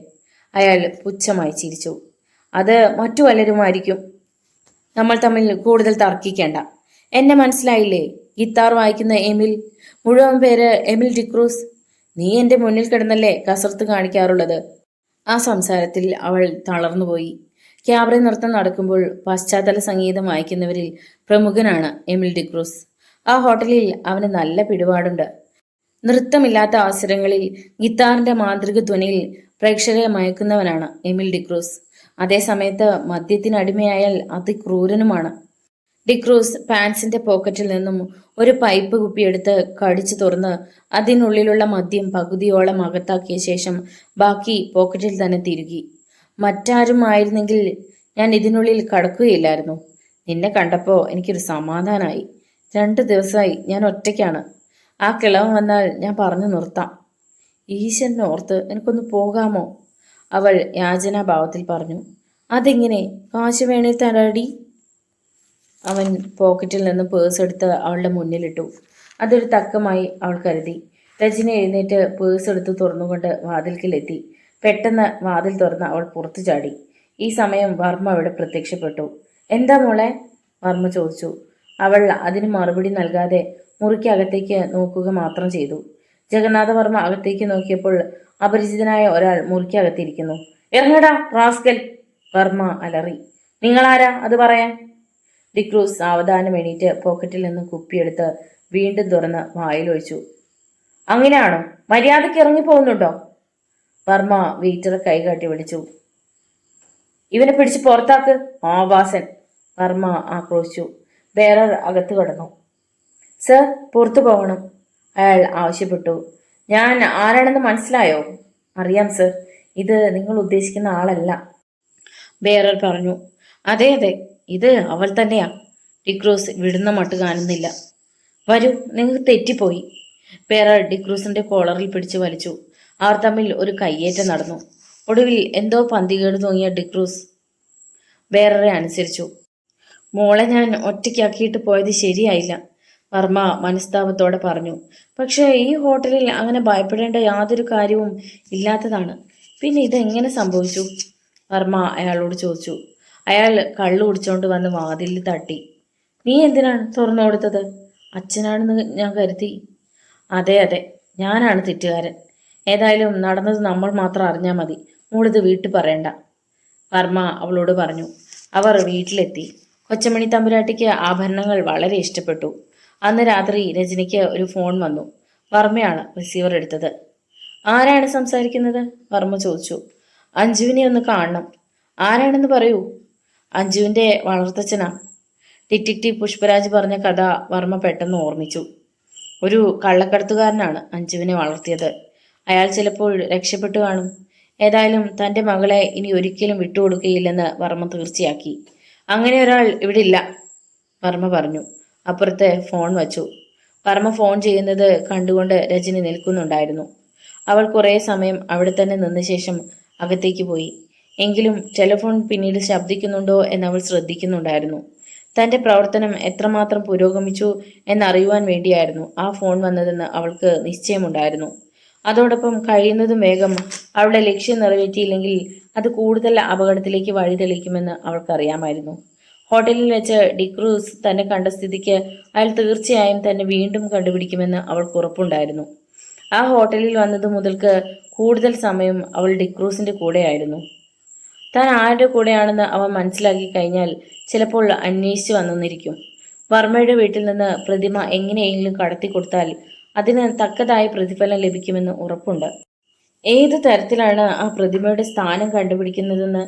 അയാൾ പുച്ഛമായി ചിരിച്ചു. അത് മറ്റു വല്ലരുമായിരിക്കും. നമ്മൾ തമ്മിൽ കൂടുതൽ തർക്കിക്കേണ്ട. എന്നെ മനസ്സിലായില്ലേ? ഗിത്താർ വായിക്കുന്ന എമിൽ. മുഴുവൻ പേര് എമിൽ ഡിക്രൂസ്. നീ എൻ്റെ മുന്നിൽ കിടന്നല്ലേ കസർത്ത് കാണിക്കാറുള്ളത്? ആ സംസാരത്തിൽ അവൾ തളർന്നുപോയി. ക്യാബറെ നൃത്തം നടക്കുമ്പോൾ പശ്ചാത്തല സംഗീതം വായിക്കുന്നവരിൽ പ്രമുഖനാണ് എമിൽ ഡിക്രൂസ്. ആ ഹോട്ടലിൽ അവന് നല്ല പിടിപാടുണ്ട്. നൃത്തമില്ലാത്ത അവസരങ്ങളിൽ ഗിത്താറിന്റെ മാന്ത്രിക ധ്വനിയിൽ പ്രേക്ഷകരെ മയക്കുന്നവനാണ് എമിൽ ഡിക്രൂസ്. അതേസമയത്ത് മദ്യത്തിനടിമയായാൽ അതിക്രൂരനുമാണ്. ഡിക്രൂസ് പാൻസിന്റെ പോക്കറ്റിൽ നിന്നും ഒരു പൈപ്പ് കുപ്പിയെടുത്ത് കടിച്ചു തുറന്ന് അതിനുള്ളിലുള്ള മദ്യം പകുതിയോളം അകത്താക്കിയ ശേഷം ബാക്കി പോക്കറ്റിൽ തന്നെ തിരുകി. മറ്റാരും ആയിരുന്നെങ്കിൽ ഞാൻ ഇതിനുള്ളിൽ കടക്കുകയില്ലായിരുന്നു. നിന്നെ കണ്ടപ്പോൾ എനിക്കൊരു സമാധാനമായി. 2 ദിവസമായി ഞാൻ ഒറ്റയ്ക്കാണ്. ആ കിളവൻ വന്നാൽ ഞാൻ പറഞ്ഞു നിർത്താം. ഈശ്വരനോർത്ത് എനിക്കൊന്ന് പോകാമോ? അവൾ യാചനാഭാവത്തിൽ പറഞ്ഞു. അതെങ്ങനെ? കാശ് വേണേ തരാടി. അവൻ പോക്കറ്റിൽ നിന്ന് പേഴ്സ് എടുത്ത് അവളുടെ മുന്നിലിട്ടു. അതൊരു തക്കമായി അവൾ കരുതി. രജനി എഴുന്നേറ്റ് പേഴ്സ് എടുത്ത് തുറന്നുകൊണ്ട് വാതിൽക്കലെത്തി. പെട്ടെന്ന് വാതിൽ തുറന്ന് അവൾ പുറത്തു ചാടി. ഈ സമയം വർമ്മ അവിടെ പ്രത്യക്ഷപ്പെട്ടു. എന്താ മോളെ? വർമ്മ ചോദിച്ചു. അവൾ അതിന് മറുപടി നൽകാതെ മുറിക്കകത്തേക്ക് നോക്കുക മാത്രം ചെയ്തു. ജഗന്നാഥവർമ്മ അകത്തേക്ക് നോക്കിയപ്പോൾ അപരിചിതനായ ഒരാൾ മുറിക്കകത്തിരിക്കുന്നു. ഇറങ്ങടാ റാസ്കൽ! വർമ്മ അലറി. നിങ്ങളാരാ അത് പറയാൻ? ഡിക്രൂസ് സാവധാനം എണീറ്റ് പോക്കറ്റിൽ നിന്ന് കുപ്പിയെടുത്ത് വീണ്ടും തുറന്ന് വായിലൊഴിച്ചു. അങ്ങനെയാണോ? മര്യാദയ്ക്ക് ഇറങ്ങിപ്പോകുന്നുണ്ടോ? വർമ്മ വെയിറ്ററെ കൈകാട്ടി വിളിച്ചു. ഇവനെ പിടിച്ച് പുറത്താക്ക്, ആവാസൻ! വർമ്മ ആക്രോശിച്ചു. ബേറർ അകത്ത് കടന്നു. സർ, പുറത്തു പോകണം, അയാൾ ആവശ്യപ്പെട്ടു. ഞാൻ ആരാണെന്ന് മനസ്സിലായോ? അറിയാം സർ, ഇത് നിങ്ങൾ ഉദ്ദേശിക്കുന്ന ആളല്ല, ബേറർ പറഞ്ഞു. അതെ അതെ, ഇത് അവൾ തന്നെയാ. ഡിക്രൂസ് വിടുന്ന മട്ട് കാണുന്നില്ല. വരൂ, നിങ്ങൾക്ക് തെറ്റിപ്പോയി. ബേറർ ഡിക്രൂസിന്റെ കോളറിൽ പിടിച്ചു വലിച്ചു. അവർ തമ്മിൽ ഒരു കയ്യേറ്റം നടന്നു. ഒടുവിൽ എന്തോ പന്തികേട് തോന്നിയ ഡിക്രൂസ് ബേററെ അനുസരിച്ചു. മോളെ ഞാൻ ഒറ്റയ്ക്കാക്കിയിട്ട് പോയത് ശരിയായില്ല, വർമ്മ മനസ്താപത്തോടെ പറഞ്ഞു. പക്ഷേ ഈ ഹോട്ടലിൽ അങ്ങനെ ഭയപ്പെടേണ്ട യാതൊരു കാര്യവും ഇല്ലാത്തതാണ്. പിന്നെ ഇതെങ്ങനെ സംഭവിച്ചു? വർമ്മ അയാളോട് ചോദിച്ചു. അയാൾ കള്ളു കുടിച്ചോണ്ട് വന്ന് വാതിലിൽ തട്ടി. നീ എന്തിനാണ് തുറന്നു കൊടുത്തത്? അച്ഛനാണെന്ന് ഞാൻ കരുതി. അതെ അതെ, ഞാനാണ് തെറ്റുകാരൻ. ഏതായാലും നടന്നത് നമ്മൾ മാത്രം അറിഞ്ഞാൽ മതി. മോളിത് വീട്ടിൽ പറയണ്ട, വർമ്മ അവളോട് പറഞ്ഞു. അവർ വീട്ടിലെത്തി. കൊച്ചമണി തമ്പുരാട്ടിക്ക് ആഭരണങ്ങൾ വളരെ ഇഷ്ടപ്പെട്ടു. അന്ന് രാത്രി രജനിക്ക് ഒരു ഫോൺ വന്നു. വർമ്മയാണ് റിസീവർ എടുത്തത്. ആരാണ് സംസാരിക്കുന്നത്? വർമ്മ ചോദിച്ചു. അഞ്ജുവിനെ ഒന്ന് കാണണം. ആരാണെന്ന് പറയൂ. അഞ്ജുവിൻ്റെ വളർത്തച്ഛനാ. ഡിറ്റക്റ്റീവ് പുഷ്പരാജ് പറഞ്ഞ കഥ വർമ്മ പെട്ടെന്ന് ഓർമ്മിച്ചു. ഒരു കള്ളക്കടത്തുകാരനാണ് അഞ്ജുവിനെ വളർത്തിയത്. അയാൾ ചിലപ്പോൾ രക്ഷപ്പെട്ടു കാണും. ഏതായാലും തൻ്റെ മകളെ ഇനി ഒരിക്കലും വിട്ടുകൊടുക്കുകയില്ലെന്ന് വർമ്മ തീർച്ചയാക്കി. അങ്ങനെ ഒരാൾ ഇവിടെ ഇല്ല, വർമ്മ പറഞ്ഞു. അപ്പുറത്തെ ഫോൺ വച്ചു. വർമ്മ ഫോൺ ചെയ്യുന്നത് കണ്ടുകൊണ്ട് രജനി നിൽക്കുന്നുണ്ടായിരുന്നു. അവൾ കുറേ സമയം അവിടെ തന്നെ നിന്ന ശേഷം അകത്തേക്ക് പോയി. എങ്കിലും ടെലിഫോൺ പിന്നീട് ശബ്ദിക്കുന്നുണ്ടോ എന്നവൾ ശ്രദ്ധിക്കുന്നുണ്ടായിരുന്നു. തൻ്റെ പ്രവർത്തനം എത്രമാത്രം പുരോഗമിച്ചു എന്നറിയുവാൻ വേണ്ടിയായിരുന്നു ആ ഫോൺ വന്നതെന്ന് അവൾക്ക് നിശ്ചയമുണ്ടായിരുന്നു. അതോടൊപ്പം കഴിയുന്നതും വേഗം അവളുടെ ലക്ഷ്യം നിറവേറ്റിയില്ലെങ്കിൽ അത് കൂടുതൽ അപകടത്തിലേക്ക് വഴിതെളിക്കുമെന്ന് അവൾക്കറിയാമായിരുന്നു. ഹോട്ടലിൽ വെച്ച് ഡിക്രൂസ് തന്നെ കണ്ട സ്ഥിതിക്ക് അയാൾ തീർച്ചയായും തന്നെ വീണ്ടും കണ്ടുപിടിക്കുമെന്ന് അവൾക്ക് ഉറപ്പുണ്ടായിരുന്നു. ആ ഹോട്ടലിൽ വന്നതു മുതൽക്ക് കൂടുതൽ സമയം അവൾ ഡിക്രൂസിന്റെ കൂടെയായിരുന്നു. താൻ ആരുടെ കൂടെയാണെന്ന് അവൻ മനസ്സിലാക്കി കഴിഞ്ഞാൽ ചിലപ്പോൾ അന്വേഷിച്ചു വന്നെന്നിരിക്കും. വർമ്മയുടെ വീട്ടിൽ നിന്ന് പ്രതിമ എങ്ങനെയെങ്കിലും കടത്തിക്കൊടുത്താൽ അതിന് തക്കതായ പ്രതിഫലം ലഭിക്കുമെന്ന് ഉറപ്പുണ്ട്. ഏതു തരത്തിലാണ് ആ പ്രതിമയുടെ സ്ഥാനം കണ്ടുപിടിക്കുന്നതെന്ന്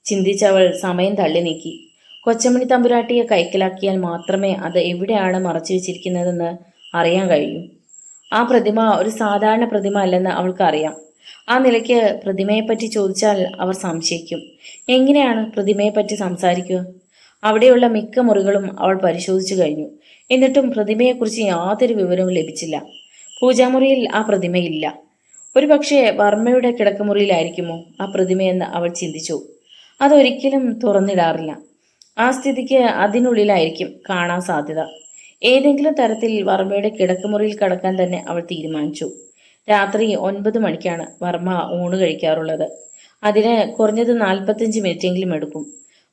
ചിന്തിച്ചവൾ സമയം തള്ളി നീക്കി. കൊച്ചമണി തമ്പുരാട്ടിയെ കൈക്കലാക്കിയാൽ മാത്രമേ അത് എവിടെയാണ് മറച്ചു വെച്ചിരിക്കുന്നതെന്ന് അറിയാൻ കഴിയൂ. ആ പ്രതിമ ഒരു സാധാരണ പ്രതിമ അല്ലെന്ന് അവൾക്കറിയാം. ആ നിലയ്ക്ക് പ്രതിമയെപ്പറ്റി ചോദിച്ചാൽ അവർ സംശയിക്കും. എങ്ങനെയാണ് പ്രതിമയെപ്പറ്റി സംസാരിക്കുക? അവിടെയുള്ള മിക്ക മുറികളും അവൾ പരിശോധിച്ചു കഴിഞ്ഞു. എന്നിട്ടും പ്രതിമയെക്കുറിച്ച് യാതൊരു വിവരവും ലഭിച്ചില്ല. പൂജാമുറിയിൽ ആ പ്രതിമയില്ല. ഒരുപക്ഷെ വർമ്മയുടെ കിടക്കമുറിയിലായിരിക്കുമോ ആ പ്രതിമയെന്ന് അവൾ ചിന്തിച്ചു. അതൊരിക്കലും തുറന്നിടാറില്ല. ആ സ്ഥിതിക്ക് അതിനുള്ളിലായിരിക്കും കാണാൻ സാധ്യത. ഏതെങ്കിലും തരത്തിൽ വർമ്മയുടെ കിടക്കമുറിയിൽ കടക്കാൻ തന്നെ അവൾ തീരുമാനിച്ചു. രാത്രി 9 മണിക്കാണ് വർമ്മ ഊണ് കഴിക്കാറുള്ളത്. അതിന് കുറഞ്ഞത് 45 മിനിറ്റെങ്കിലും എടുക്കും.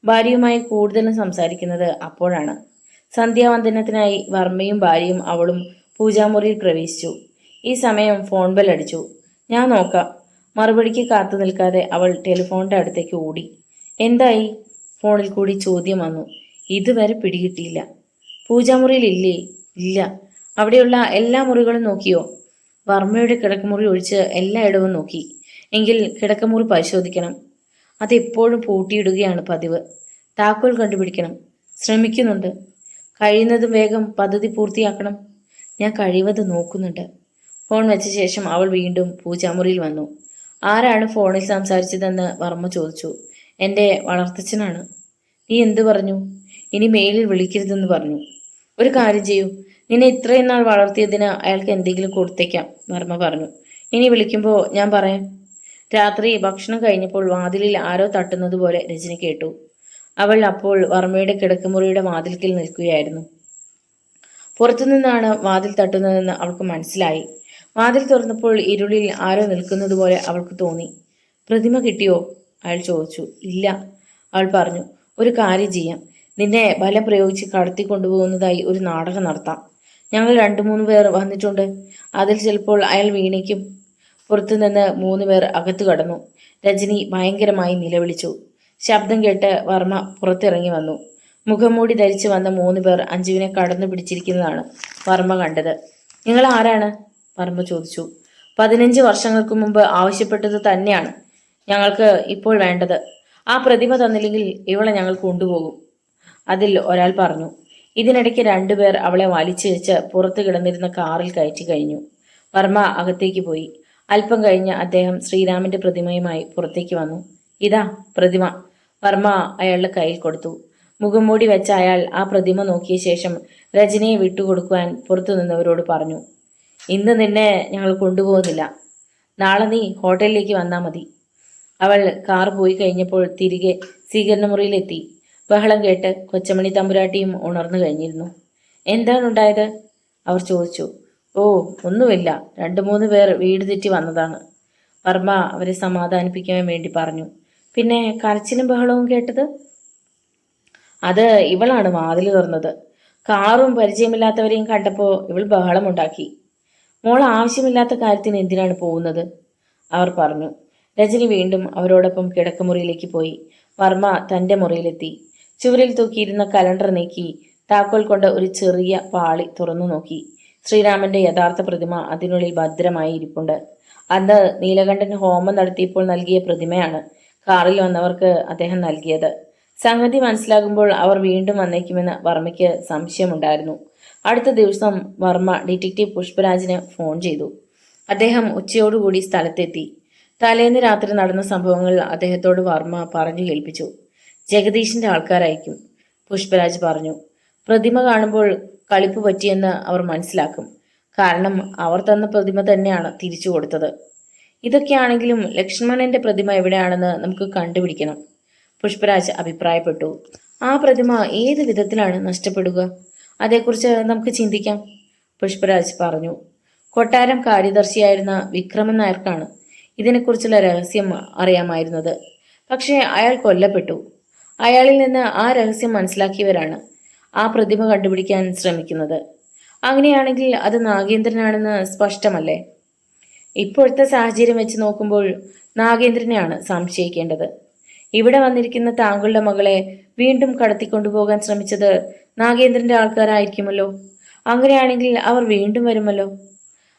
ഭാര്യയുമായി കൂടുതലും സംസാരിക്കുന്നത് അപ്പോഴാണ്. സന്ധ്യാവന്ദനത്തിനായി വർമ്മയും ഭാര്യയും അവളും പൂജാമുറിയിൽ പ്രവേശിച്ചു. ഈ സമയം ഫോൺ ബെൽ അടിച്ചു. ഞാൻ നോക്കാം. മറുപടിക്ക് കാത്തു നിൽക്കാതെ അവൾ ടെലിഫോണിന്റെ അടുത്തേക്ക് ഓടി. എന്തായി? ഫോണിൽ കൂടി ചോദ്യം വന്നു. ഇതുവരെ പിടികിട്ടിയില്ല. പൂജാമുറിയിൽ ഇല്ലേ? ഇല്ല. അവിടെയുള്ള എല്ലാ മുറികളും നോക്കിയോ? വർമ്മയുടെ കിടക്കമുറി ഒഴിച്ച് എല്ലായിടവും നോക്കി. എങ്കിൽ കിടക്കമുറി പരിശോധിക്കണം. അതെപ്പോഴും പൂട്ടിയിടുകയാണ് പതിവ്. താക്കോൽ കണ്ടുപിടിക്കണം. ശ്രമിക്കുന്നുണ്ട്. കഴിയുന്നതും വേഗം പദ്ധതി പൂർത്തിയാക്കണം. ഞാൻ കഴിവത് നോക്കുന്നുണ്ട്. ഫോൺ വെച്ച ശേഷം അവൾ വീണ്ടും പൂജാമുറിയിൽ വന്നു. ആരാണ് ഫോണിൽ സംസാരിച്ചതെന്ന് വർമ്മ ചോദിച്ചു. എൻ്റെ വളർത്തച്ഛനാണ്. നീ എന്തു പറഞ്ഞു? ഇനി മേലിൽ വിളിക്കരുതെന്ന് പറഞ്ഞു. ഒരു കാര്യം ചെയ്യൂ. നിന്നെ ഇത്രയും നാൾ വളർത്തിയതിന് അയാൾക്ക് എന്തെങ്കിലും കൊടുത്തേക്കാം, വർമ്മ പറഞ്ഞു. ഇനി വിളിക്കുമ്പോൾ ഞാൻ പറയാം. രാത്രി ഭക്ഷണം കഴിഞ്ഞപ്പോൾ വാതിലിൽ ആരോ തട്ടുന്നത് പോലെ രജനി കേട്ടു. അവൾ അപ്പോൾ വർമ്മയുടെ കിടക്കമുറിയുടെ വാതിൽക്കൽ നിൽക്കുകയായിരുന്നു. പുറത്തുനിന്നാണ് വാതിൽ തട്ടുന്നതെന്ന് അവൾക്ക് മനസ്സിലായി. വാതിൽ തുറന്നപ്പോൾ ഇരുളിൽ ആരോ നിൽക്കുന്നത് പോലെ അവൾക്ക് തോന്നി. പ്രതിമ കിട്ടിയോ? അയാൾ ചോദിച്ചു. ഇല്ല, അവൾ പറഞ്ഞു. ഒരു കാര്യം ചെയ്യാം. നിന്നെ ബലം പ്രയോഗിച്ച് കടത്തിക്കൊണ്ടുപോകുന്നതായി ഒരു നാടകം നടത്താം. ഞങ്ങൾ 2-3 പേർ വന്നിട്ടുണ്ട്. അതിൽ ചിലപ്പോൾ അയാൾ വീണേക്കും. പുറത്തുനിന്ന് 3 പേർ അകത്തു കടന്നു. രജനി ഭയങ്കരമായി നിലവിളിച്ചു. ശബ്ദം കേട്ട് വർമ്മ പുറത്തിറങ്ങി വന്നു. മുഖംമൂടി ധരിച്ചു വന്ന 3 പേർ അഞ്ജുവിനെ കടന്നു പിടിച്ചിരിക്കുന്നതാണ് വർമ്മ കണ്ടത്. നിങ്ങൾ ആരാണ്? വർമ്മ ചോദിച്ചു. 15 വർഷങ്ങൾക്ക് മുമ്പ് ആവശ്യപ്പെട്ടത് തന്നെയാണ് ഞങ്ങൾക്ക് ഇപ്പോൾ വേണ്ടത്. ആ പ്രതിമ തന്നില്ലെങ്കിൽ ഇവളെ ഞങ്ങൾ കൊണ്ടുപോകും, അതിൽ ഒരാൾ പറഞ്ഞു. ഇതിനിടയ്ക്ക് 2 പേർ അവളെ വലിച്ചിഴച്ച് പുറത്തു കിടന്നിരുന്ന കാറിൽ കയറ്റി കഴിഞ്ഞു. വർമ്മ അകത്തേക്ക് പോയി. അല്പം കഴിഞ്ഞ് അദ്ദേഹം ശ്രീരാമന്റെ പ്രതിമയുമായി പുറത്തേക്ക് വന്നു. ഇതാ പ്രതിമ, വർമ്മ അയാളുടെ കയ്യിൽ കൊടുത്തു. മുഖംമൂടി വെച്ച അയാൾ ആ പ്രതിമ നോക്കിയ ശേഷം രജനിയെ വിട്ടുകൊടുക്കുവാൻ പുറത്തു നിന്നവരോട് പറഞ്ഞു. ഇന്ന് നിന്നെ ഞങ്ങൾ കൊണ്ടുപോകുന്നില്ല. നാളെ നീ ഹോട്ടലിലേക്ക് വന്നാൽ മതി. അവൾ കാർ പോയി കഴിഞ്ഞപ്പോൾ തിരികെ സ്വീകരണ മുറിയിലെത്തി. ബഹളം കേട്ട് കൊച്ചമണി തമ്പുരാട്ടിയും ഉണർന്നു കഴിഞ്ഞിരുന്നു. എന്താണ് ഉണ്ടായത്? അവർ ചോദിച്ചു. ഓ, ഒന്നുമില്ല. 2-3 പേർ വീട് തെറ്റി വന്നതാണ്, വർമ്മ അവരെ സമാധാനിപ്പിക്കാൻ വേണ്ടി പറഞ്ഞു. പിന്നെ കരച്ചിലും ബഹളവും കേട്ടത്? അത് ഇവളാണ് വാതിൽ തുറന്നത്. കാറും പരിചയമില്ലാത്തവരെയും കണ്ടപ്പോൾ ഇവൾ ബഹളമുണ്ടാക്കി. മോൾ ആവശ്യമില്ലാത്ത കാര്യത്തിന് എന്തിനാണ് പോകുന്നത്? അവർ പറഞ്ഞു. രജനി വീണ്ടും അവരോടൊപ്പം കിടക്കമുറിയിലേക്ക് പോയി. വർമ്മ തൻ്റെ മുറിയിലെത്തി. ചുവരിൽ തൂക്കിയിരുന്ന കലണ്ടർ നീക്കി താക്കോൽ കൊണ്ട് ഒരു ചെറിയ പാളി തുറന്നു നോക്കി. ശ്രീരാമന്റെ യഥാർത്ഥ പ്രതിമ അതിനുള്ളിൽ ഭദ്രമായി ഇരിപ്പുണ്ട്. അന്ന് നീലകണ്ഠൻ ഹോമം നടത്തിയപ്പോൾ നൽകിയ പ്രതിമയാണ് കാറിൽ വന്നവർക്ക് അദ്ദേഹം നൽകിയത്. സംഗതി മനസ്സിലാകുമ്പോൾ അവർ വീണ്ടും വന്നേക്കുമെന്ന് വർമ്മയ്ക്ക് സംശയമുണ്ടായിരുന്നു. അടുത്ത ദിവസം വർമ്മ ഡിറ്റക്റ്റീവ് പുഷ്പരാജിന് ഫോൺ ചെയ്തു. അദ്ദേഹം ഉച്ചയോടുകൂടി സ്ഥലത്തെത്തി. തലേന്ന് രാത്രി നടന്ന സംഭവങ്ങൾ അദ്ദേഹത്തോട് വർമ്മ പറഞ്ഞു കേൾപ്പിച്ചു. ജഗദീഷിന്റെ ആൾക്കാരായിരിക്കും, പുഷ്പരാജ് പറഞ്ഞു. പ്രതിമ കാണുമ്പോൾ കളിപ്പ് പറ്റിയെന്ന് അവർ മനസ്സിലാക്കും. കാരണം അവർ തന്ന പ്രതിമ തന്നെയാണ് തിരിച്ചു കൊടുത്തത്. ഇതൊക്കെയാണെങ്കിലും ലക്ഷ്മണന്റെ പ്രതിമ എവിടെയാണെന്ന് നമുക്ക് കണ്ടുപിടിക്കണം, പുഷ്പരാജ് അഭിപ്രായപ്പെട്ടു. ആ പ്രതിമ ഏത് വിധത്തിലാണ് നഷ്ടപ്പെടുക? അതേക്കുറിച്ച് നമുക്ക് ചിന്തിക്കാം, പുഷ്പരാജ് പറഞ്ഞു. കൊട്ടാരം കാര്യദർശിയായിരുന്ന വിക്രമൻ നായർക്കാണ് ഇതിനെക്കുറിച്ചുള്ള രഹസ്യം അറിയാമായിരുന്നത്. പക്ഷേ അയാൾ കൊല്ലപ്പെട്ടു. അയാളിൽ നിന്ന് ആ രഹസ്യം മനസ്സിലാക്കിയവരാണ് ആ പ്രതിമ കണ്ടുപിടിക്കാൻ ശ്രമിക്കുന്നത്. അങ്ങനെയാണെങ്കിൽ അത് നാഗേന്ദ്രനാണെന്ന് സ്പഷ്ടമല്ലേ? ഇപ്പോഴത്തെ സാഹചര്യം വെച്ച് നോക്കുമ്പോൾ നാഗേന്ദ്രനെയാണ് സംശയിക്കേണ്ടത്. ഇവിടെ വന്നിരിക്കുന്ന താങ്കളുടെ മകളെ വീണ്ടും കടത്തിക്കൊണ്ടുപോകാൻ ശ്രമിച്ചത് നാഗേന്ദ്രന്റെ ആൾക്കാരായിരിക്കുമല്ലോ. അങ്ങനെയാണെങ്കിൽ അവർ വീണ്ടും വരുമല്ലോ.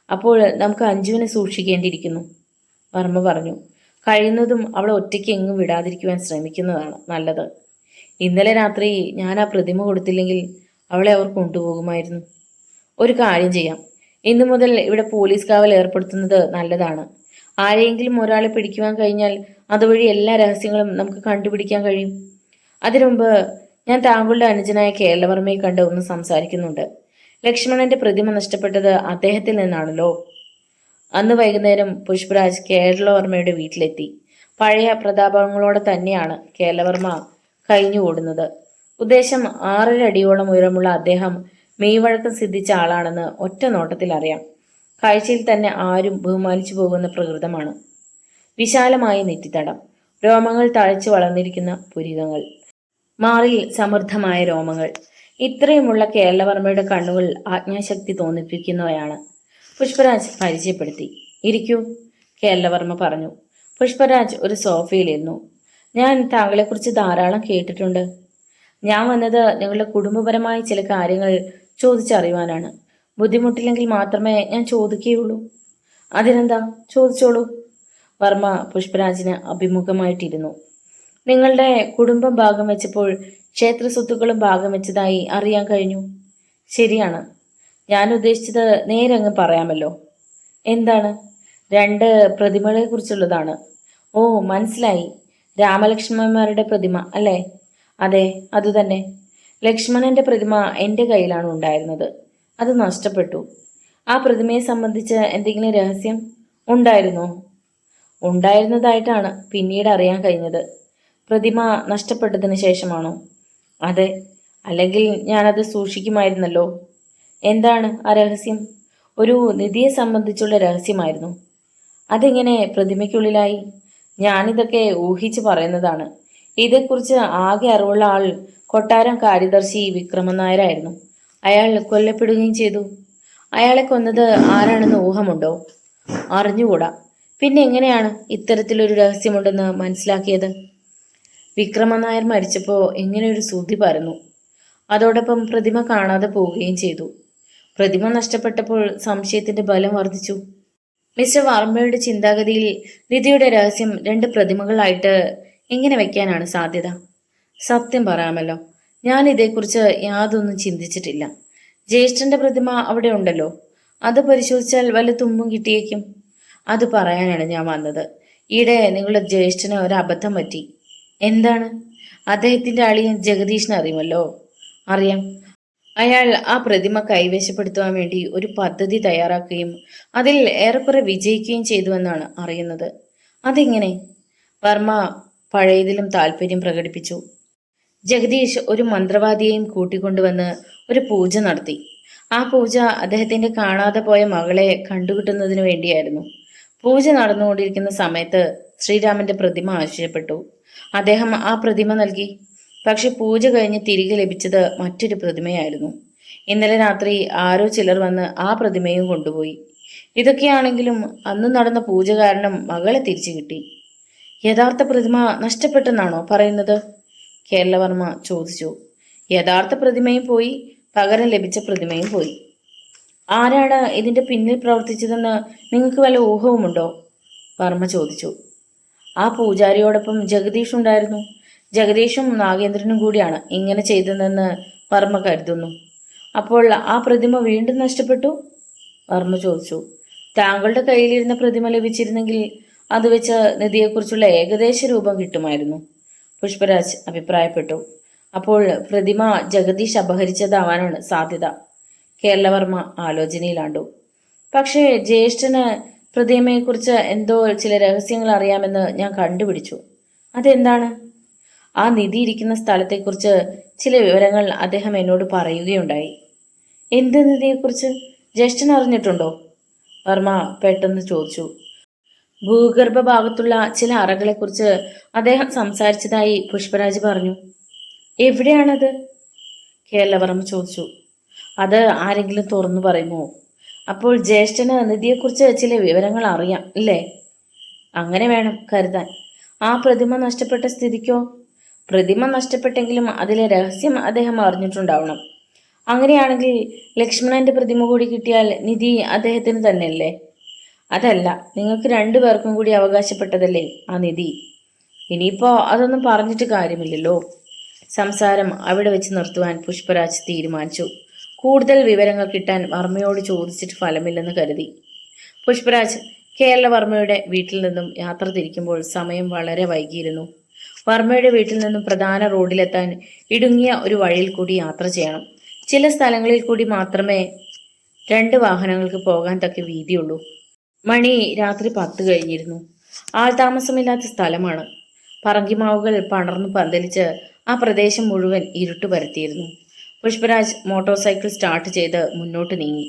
അപ്പോൾ നമുക്ക് അഞ്ജുവിനെ സൂക്ഷിക്കേണ്ടിയിരിക്കുന്നു, വർമ്മ പറഞ്ഞു. കഴിയുന്നതും അവളെ ഒറ്റയ്ക്ക് എങ്ങും വിടാതിരിക്കുവാൻ ശ്രമിക്കുന്നതാണ് നല്ലത്. ഇന്നലെ രാത്രി ഞാൻ ആ പ്രതിമ കൊടുത്തില്ലെങ്കിൽ അവളെ അവർ കൊണ്ടുപോകുമായിരുന്നു. ഒരു കാര്യം ചെയ്യാം, ഇന്നു മുതൽ ഇവിടെ പോലീസ് കാവൽ ഏർപ്പെടുത്തുന്നത് നല്ലതാണ്. ആരെയെങ്കിലും ഒരാളെ പിടിക്കുവാൻ കഴിഞ്ഞാൽ അതുവഴി എല്ലാ രഹസ്യങ്ങളും നമുക്ക് കണ്ടുപിടിക്കാൻ കഴിയും. അതിനുമുമ്പ് ഞാൻ താങ്കളുടെ അനുജനായ കേരളവർമ്മയെ കണ്ട് ഒന്ന് സംസാരിക്കുന്നുണ്ട്. ലക്ഷ്മണന്റെ പ്രതിമ നഷ്ടപ്പെട്ടത് അദ്ദേഹത്തിൽ നിന്നാണല്ലോ. അന്ന് വൈകുന്നേരം പുഷ്പരാജ് കേരളവർമ്മയുടെ വീട്ടിലെത്തി. പഴയ പ്രതാപങ്ങളോടെ തന്നെയാണ് കേരളവർമ്മ കഴിഞ്ഞുകൂടുന്നത്. ഉദ്ദേശം 6.5 അടിയോളം ഉയരമുള്ള അദ്ദേഹം മെയ്വഴക്കം സിദ്ധിച്ച ആളാണെന്ന് ഒറ്റ നോട്ടത്തിൽ അറിയാം. കാഴ്ചയിൽ തന്നെ ആരും ബഹുമാനിച്ചു പോകുന്ന പ്രകൃതമാണ്. വിശാലമായ നെറ്റിത്തടം, രോമങ്ങൾ തഴച്ചു വളർന്നിരിക്കുന്ന പുരികങ്ങൾ, മാറിൽ സമൃദ്ധമായ രോമങ്ങൾ. ഇത്രയുമുള്ള കേരളവർമ്മയുടെ കണ്ണുകൾ ആജ്ഞാശക്തി തോന്നിപ്പിക്കുന്നവയാണ്. പുഷ്പരാജ് പരിചയപ്പെടുത്തി. ഇരിക്കൂ, കേരളവർമ്മ പറഞ്ഞു. പുഷ്പരാജ് ഒരു സോഫയിലിരുന്നു. ഞാൻ താങ്കളെക്കുറിച്ച് ധാരാളം കേട്ടിട്ടുണ്ട്. ഞാൻ വന്നത് നിങ്ങളുടെ കുടുംബപരമായ ചില കാര്യങ്ങൾ ചോദിച്ചറിയുവാനാണ്. ബുദ്ധിമുട്ടില്ലെങ്കിൽ മാത്രമേ ഞാൻ ചോദിക്കുകയുള്ളൂ. അതിനെന്താ, ചോദിച്ചോളൂ. വർമ്മ പുഷ്പരാജിന് അഭിമുഖമായിട്ടിരുന്നു. നിങ്ങളുടെ കുടുംബം ഭാഗം വെച്ചപ്പോൾ ക്ഷേത്ര സ്വത്തുക്കളും ഭാഗം വെച്ചതായി അറിയാൻ കഴിഞ്ഞു. ശരിയാണ്. ഞാൻ ഉദ്ദേശിച്ചത് നേരെ അങ്ങ് പറയാമല്ലോ. എന്താണ്? 2 പ്രതിമകളെ കുറിച്ചുള്ളതാണ്. ഓ, മനസ്സിലായി. രാമലക്ഷ്മണന്മാരുടെ പ്രതിമ അല്ലേ? അതെ, അതുതന്നെ. ലക്ഷ്മണന്റെ പ്രതിമ എൻ്റെ കയ്യിലാണ് ഉണ്ടായിരുന്നത്. അത് നഷ്ടപ്പെട്ടു. ആ പ്രതിമയെ സംബന്ധിച്ച് എന്തെങ്കിലും രഹസ്യം ഉണ്ടായിരുന്നോ? ഉണ്ടായിരുന്നതായിട്ടാണ് പിന്നീട് അറിയാൻ കഴിഞ്ഞത്. പ്രതിമ നഷ്ടപ്പെട്ടതിന് ശേഷമാണോ? അതെ, അല്ലെങ്കിൽ ഞാനത് സൂക്ഷിക്കുമായിരുന്നല്ലോ. എന്താണ് ആ രഹസ്യം? ഒരു നിധിയെ സംബന്ധിച്ചുള്ള രഹസ്യമായിരുന്നു. അതെങ്ങനെ പ്രതിമയ്ക്കുള്ളിലായി? ഞാനിതൊക്കെ ഊഹിച്ച് പറയുന്നതാണ്. ഇതേക്കുറിച്ച് ആകെ അറിവുള്ള ആൾ കൊട്ടാരം കാര്യദർശി വിക്രമൻ നായരായിരുന്നു. അയാൾ കൊല്ലപ്പെടുകയും ചെയ്തു. അയാളെ കൊന്നത് ആരാണെന്ന് ഊഹമുണ്ടോ? അറിഞ്ഞുകൂടാ. പിന്നെ എങ്ങനെയാണ് ഇത്തരത്തിലൊരു രഹസ്യമുണ്ടെന്ന് മനസ്സിലാക്കിയത്? വിക്രമൻ നായർ മരിച്ചപ്പോൾ ഇങ്ങനെ ഒരു ശ്രുതി പരന്നു. അതോടൊപ്പം പ്രതിമ കാണാതെ പോവുകയും ചെയ്തു. പ്രതിമ നഷ്ടപ്പെട്ടപ്പോൾ സംശയത്തിന്റെ ബലം വർദ്ധിച്ചു. മിസ്റ്റർ വർമ്മയുടെ ചിന്താഗതിയിൽ നിധിയുടെ രഹസ്യം 2 പ്രതിമകളായിട്ട് എങ്ങനെ വയ്ക്കാനാണ് സാധ്യത? സത്യം പറയാമല്ലോ, ഞാൻ ഇതേക്കുറിച്ച് യാതൊന്നും ചിന്തിച്ചിട്ടില്ല. ജ്യേഷ്ഠന്റെ പ്രതിമ അവിടെ ഉണ്ടല്ലോ, അത് പരിശോധിച്ചാൽ വല്ല തുമ്പും കിട്ടിയേക്കും. അത് പറയാനാണ് ഞാൻ വന്നത്. ഈയിടെ നിങ്ങളുടെ ജ്യേഷ്ഠന് ഒരു അബദ്ധം പറ്റി. എന്താണ്? അദ്ദേഹത്തിന്റെ അളിയൻ ജഗദീഷിനെ അറിയുമല്ലോ. അറിയാം. അയാൾ ആ പ്രതിമ കൈവശപ്പെടുത്തുവാൻ വേണ്ടി ഒരു പദ്ധതി തയ്യാറാക്കുകയും അതിൽ ഏറെക്കുറെ വിജയിക്കുകയും ചെയ്തുവെന്നാണ് അറിയുന്നത്. അതെങ്ങനെ? വർമ്മ പഴയതിലും താല്പര്യം പ്രകടിപ്പിച്ചു. ജഗദീഷ് ഒരു മന്ത്രവാദിയെയും കൂട്ടിക്കൊണ്ടുവന്ന് ഒരു പൂജ നടത്തി. ആ പൂജ അദ്ദേഹത്തിന്റെ കാണാതെ പോയ മകളെ കണ്ടുകിട്ടുന്നതിനു വേണ്ടിയായിരുന്നു. പൂജ നടന്നുകൊണ്ടിരിക്കുന്ന സമയത്ത് ശ്രീരാമന്റെ പ്രതിമ ആവശ്യപ്പെട്ടു. അദ്ദേഹം ആ പ്രതിമ നൽകി. പക്ഷെ പൂജ കഴിഞ്ഞ് തിരികെ ലഭിച്ചത് മറ്റൊരു പ്രതിമയായിരുന്നു. ഇന്നലെ രാത്രി ആരോ ചിലർ വന്ന് ആ പ്രതിമയും കൊണ്ടുപോയി. ഇതൊക്കെയാണെങ്കിലും അന്ന് നടന്ന പൂജ കാരണം മകളെ തിരിച്ചു കിട്ടി. യഥാർത്ഥ പ്രതിമ നഷ്ടപ്പെട്ടെന്നാണോ പറയുന്നത്? കേരളവർമ്മ ചോദിച്ചു. യഥാർത്ഥ പ്രതിമയും പോയി, പകരം ലഭിച്ച പ്രതിമയും പോയി. ആരാണ് ഇതിന്റെ പിന്നിൽ പ്രവർത്തിച്ചതെന്ന് നിങ്ങൾക്ക് വല്ല ഊഹവുമുണ്ടോ? വർമ്മ ചോദിച്ചു. ആ പൂജാരിയോടൊപ്പം ജഗദീഷ് ഉണ്ടായിരുന്നു. ജഗദീഷും നാഗേന്ദ്രനും കൂടിയാണ് ഇങ്ങനെ ചെയ്തതെന്ന് വർമ്മ കരുതുന്നു. അപ്പോൾ ആ പ്രതിമ വീണ്ടും നഷ്ടപ്പെട്ടു? വർമ്മ ചോദിച്ചു. താങ്കളുടെ കയ്യിലിരുന്ന പ്രതിമ ലഭിച്ചിരുന്നെങ്കിൽ അത് വെച്ച് നിധിയെക്കുറിച്ചുള്ള ഏകദേശ രൂപം കിട്ടുമായിരുന്നു, പുഷ്പരാജ് അഭിപ്രായപ്പെട്ടു. അപ്പോൾ പ്രതിമ ജഗദീഷ് അപഹരിച്ചതാവാനാണ് സാധ്യത. കേരളവർമ്മ ആലോചനയിലാണ്ടു. പക്ഷേ ജ്യേഷ്ഠന് പ്രതിമയെക്കുറിച്ച് എന്തോ ചില രഹസ്യങ്ങൾ അറിയാമെന്ന് ഞാൻ കണ്ടുപിടിച്ചു. അതെന്താണ്? ആ നിധി ഇരിക്കുന്ന സ്ഥലത്തെക്കുറിച്ച് ചില വിവരങ്ങൾ അദ്ദേഹം എന്നോട് പറയുകയുണ്ടായി. എന്ത് നിധിയെക്കുറിച്ച്? ജ്യേഷ്ഠൻ അറിഞ്ഞിട്ടുണ്ടോ? വർമ്മ പെട്ടെന്ന് ചോദിച്ചു. ഭൂഗർഭ ഭാഗത്തുള്ള ചില അറകളെക്കുറിച്ച് അദ്ദേഹം സംസാരിച്ചതായി പുഷ്പരാജ് പറഞ്ഞു. എവിടെയാണത്? കേരളവർമ്മ ചോദിച്ചു. അത് ആരെങ്കിലും തുറന്നു പറയുമോ? അപ്പോൾ ജ്യേഷ്ഠന് നിധിയെക്കുറിച്ച് ചില വിവരങ്ങൾ അറിയാം അല്ലേ? അങ്ങനെ വേണം കരുതാൻ. ആ പ്രതിമ നഷ്ടപ്പെട്ട സ്ഥിതിക്കോ? പ്രതിമ നഷ്ടപ്പെട്ടെങ്കിലും അതിലെ രഹസ്യം അദ്ദേഹം അറിഞ്ഞിട്ടുണ്ടാവണം. അങ്ങനെയാണെങ്കിൽ ലക്ഷ്മണന്റെ പ്രതിമ കൂടി കിട്ടിയാൽ നിധി അദ്ദേഹത്തിന് തന്നെയല്ലേ? അതല്ല, നിങ്ങൾക്ക് രണ്ടുപേർക്കും കൂടി അവകാശപ്പെട്ടതല്ലേ ആ നിധി. ഇനിയിപ്പോ അതൊന്നും പറഞ്ഞിട്ട് കാര്യമില്ലല്ലോ. സംസാരം അവിടെ വെച്ച് നിർത്തുവാൻ പുഷ്പരാജ് തീരുമാനിച്ചു. കൂടുതൽ വിവരങ്ങൾ കിട്ടാൻ വർമ്മയോട് ചോദിച്ചിട്ട് ഫലമില്ലെന്ന് കരുതി. പുഷ്പരാജ് കേരളവർമ്മയുടെ വീട്ടിൽ നിന്നും യാത്ര തിരിക്കുമ്പോൾ സമയം വളരെ വൈകിയിരുന്നു. വർമ്മയുടെ വീട്ടിൽ നിന്നും പ്രധാന റോഡിലെത്താൻ ഇടുങ്ങിയ ഒരു വഴിയിൽ കൂടി യാത്ര ചെയ്യണം. ചില സ്ഥലങ്ങളിൽ കൂടി മാത്രമേ 2 വാഹനങ്ങൾക്ക് പോകാൻ തക്ക വീതിയുള്ളൂ. മണി രാത്രി 10 കഴിഞ്ഞിരുന്നു. ആൾതാമസമില്ലാത്ത സ്ഥലമാണ്. പറങ്കിമാവുകൾ പടർന്നു പന്തലിച്ച് ആ പ്രദേശം മുഴുവൻ ഇരുട്ട് പരത്തിയിരുന്നു. പുഷ്പരാജ് മോട്ടോർ സൈക്കിൾ സ്റ്റാർട്ട് ചെയ്ത് മുന്നോട്ട് നീങ്ങി.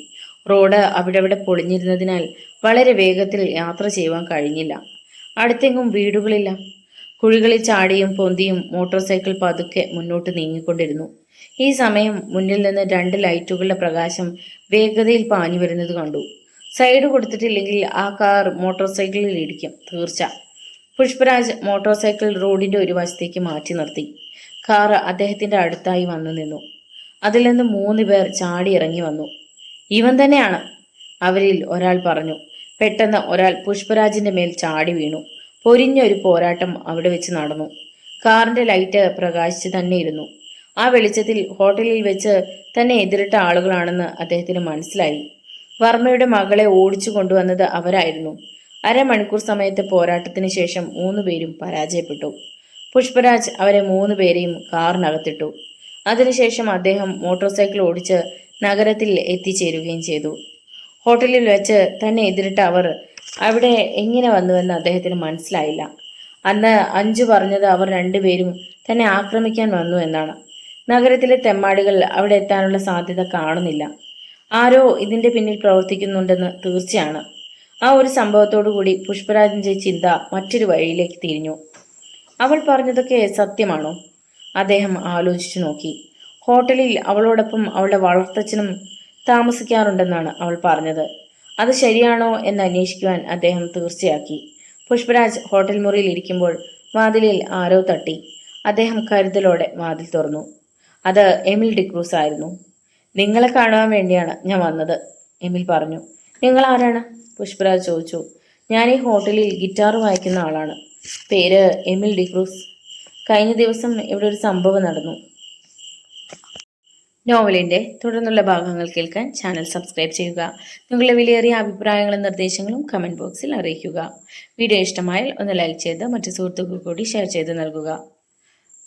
റോഡ് അവിടെവിടെ പൊളിഞ്ഞിരുന്നതിനാൽ വളരെ വേഗത്തിൽ യാത്ര ചെയ്യുവാൻ കഴിഞ്ഞില്ല. അടുത്തെങ്ങും വീടുകളില്ല. കുഴികളിൽ ചാടിയും പൊന്തിയും മോട്ടോർ സൈക്കിൾ പതുക്കെ മുന്നോട്ട് നീങ്ങിക്കൊണ്ടിരുന്നു. ഈ സമയം മുന്നിൽ നിന്ന് 2 ലൈറ്റുകളുടെ പ്രകാശം വേഗതയിൽ പാഞ്ഞു വരുന്നത് കണ്ടു. സൈഡ് കൊടുത്തിട്ടില്ലെങ്കിൽ ആ കാർ മോട്ടോർ സൈക്കിളിൽ ഇടിക്കും, തീർച്ച. പുഷ്പരാജ് മോട്ടോർ സൈക്കിൾ റോഡിന്റെ ഒരു വശത്തേക്ക് മാറ്റി നിർത്തി. കാർ അദ്ദേഹത്തിന്റെ അടുത്തായി വന്നു നിന്നു. അതിൽ നിന്ന് 3 പേർ ചാടി ഇറങ്ങി വന്നു. ഇവൻ തന്നെയാണ്, അവരിൽ ഒരാൾ പറഞ്ഞു. പെട്ടെന്ന് ഒരാൾ പുഷ്പരാജിന്റെ മേൽ ചാടി വീണു. പൊരിഞ്ഞൊരു പോരാട്ടം അവിടെ വെച്ച് നടന്നു. കാറിന്റെ ലൈറ്റ് പ്രകാശിച്ച് തന്നെ ഇരുന്നു. ആ വെളിച്ചത്തിൽ ഹോട്ടലിൽ വെച്ച് തന്നെ എതിരിട്ട ആളുകളാണെന്ന് അദ്ദേഹത്തിന് മനസ്സിലായി. വർമ്മയുടെ മകളെ ഓടിച്ചു കൊണ്ടുവന്നത് അവരായിരുന്നു. അരമണിക്കൂർ സമയത്തെ പോരാട്ടത്തിന് ശേഷം 3 പേരും പരാജയപ്പെട്ടു. പുഷ്പരാജ് അവരെ 3 പേരെയും കാറിനകത്തിട്ടു. അതിനുശേഷം അദ്ദേഹം മോട്ടോർ സൈക്കിൾ ഓടിച്ച് നഗരത്തിൽ എത്തിച്ചേരുകയും ചെയ്തു. ഹോട്ടലിൽ വെച്ച് തന്നെ എതിരിട്ട അവർ അവിടെ എങ്ങനെ വന്നുവെന്ന് അദ്ദേഹത്തിന് മനസ്സിലായില്ല. അന്ന് അഞ്ചു പറഞ്ഞത് അവർ 2 പേരും തന്നെ ആക്രമിക്കാൻ വന്നു എന്നാണ്. നഗരത്തിലെ തെമ്മാടികൾ അവിടെ എത്താനുള്ള സാധ്യത കാണുന്നില്ല. ആരോ ഇതിന്റെ പിന്നിൽ പ്രവർത്തിക്കുന്നുണ്ടെന്ന് തീർച്ചയാണ്. ആ ഒരു സംഭവത്തോടു കൂടി പുഷ്പരാജിന്റെ ചിന്ത മറ്റൊരു വഴിയിലേക്ക് തിരിഞ്ഞു. അവൾ പറഞ്ഞതൊക്കെ സത്യമാണോ? അദ്ദേഹം ആലോചിച്ചു നോക്കി. ഹോട്ടലിൽ അവളോടൊപ്പം അവളുടെ വളർത്തച്ഛനും താമസിക്കാറുണ്ടെന്നാണ് അവൾ പറഞ്ഞത്. അത് ശരിയാണോ എന്ന് അന്വേഷിക്കുവാൻ അദ്ദേഹം തീർച്ചയാക്കി. പുഷ്പരാജ് ഹോട്ടൽ മുറിയിൽ ഇരിക്കുമ്പോൾ വാതിലിൽ ആരോ തട്ടി. അദ്ദേഹം കരുതലോടെ വാതിൽ തുറന്നു. അത് എമിൽ ഡിക്രൂസ് ആയിരുന്നു. നിങ്ങളെ കാണുവാൻ വേണ്ടിയാണ് ഞാൻ വന്നത്, എമിൽ പറഞ്ഞു. നിങ്ങൾ ആരാണ്? പുഷ്പരാജ് ചോദിച്ചു. ഞാൻ ഈ ഹോട്ടലിൽ ഗിറ്റാർ വായിക്കുന്ന ആളാണ്. പേര് എമിൽ ഡിക്രൂസ്. കഴിഞ്ഞ ദിവസം ഇവിടെ ഒരു സംഭവം നടന്നു. നോവലിന്റെ തുടർന്നുള്ള ഭാഗങ്ങൾ കേൾക്കാൻ ചാനൽ സബ്സ്ക്രൈബ് ചെയ്യുക. നിങ്ങളുടെ വിലയേറിയ അഭിപ്രായങ്ങളും നിർദ്ദേശങ്ങളും കമന്റ് ബോക്സിൽ അറിയിക്കുക. വീഡിയോ ഇഷ്ടമായാൽ ഒന്ന് ലൈക്ക് ചെയ്ത് മറ്റു സുഹൃത്തുക്കൾ കൂടി ഷെയർ ചെയ്ത് നൽകുക.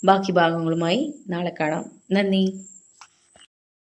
ബാക്കി ഭാഗങ്ങളുമായി നാളെ കാണാം. നന്ദി.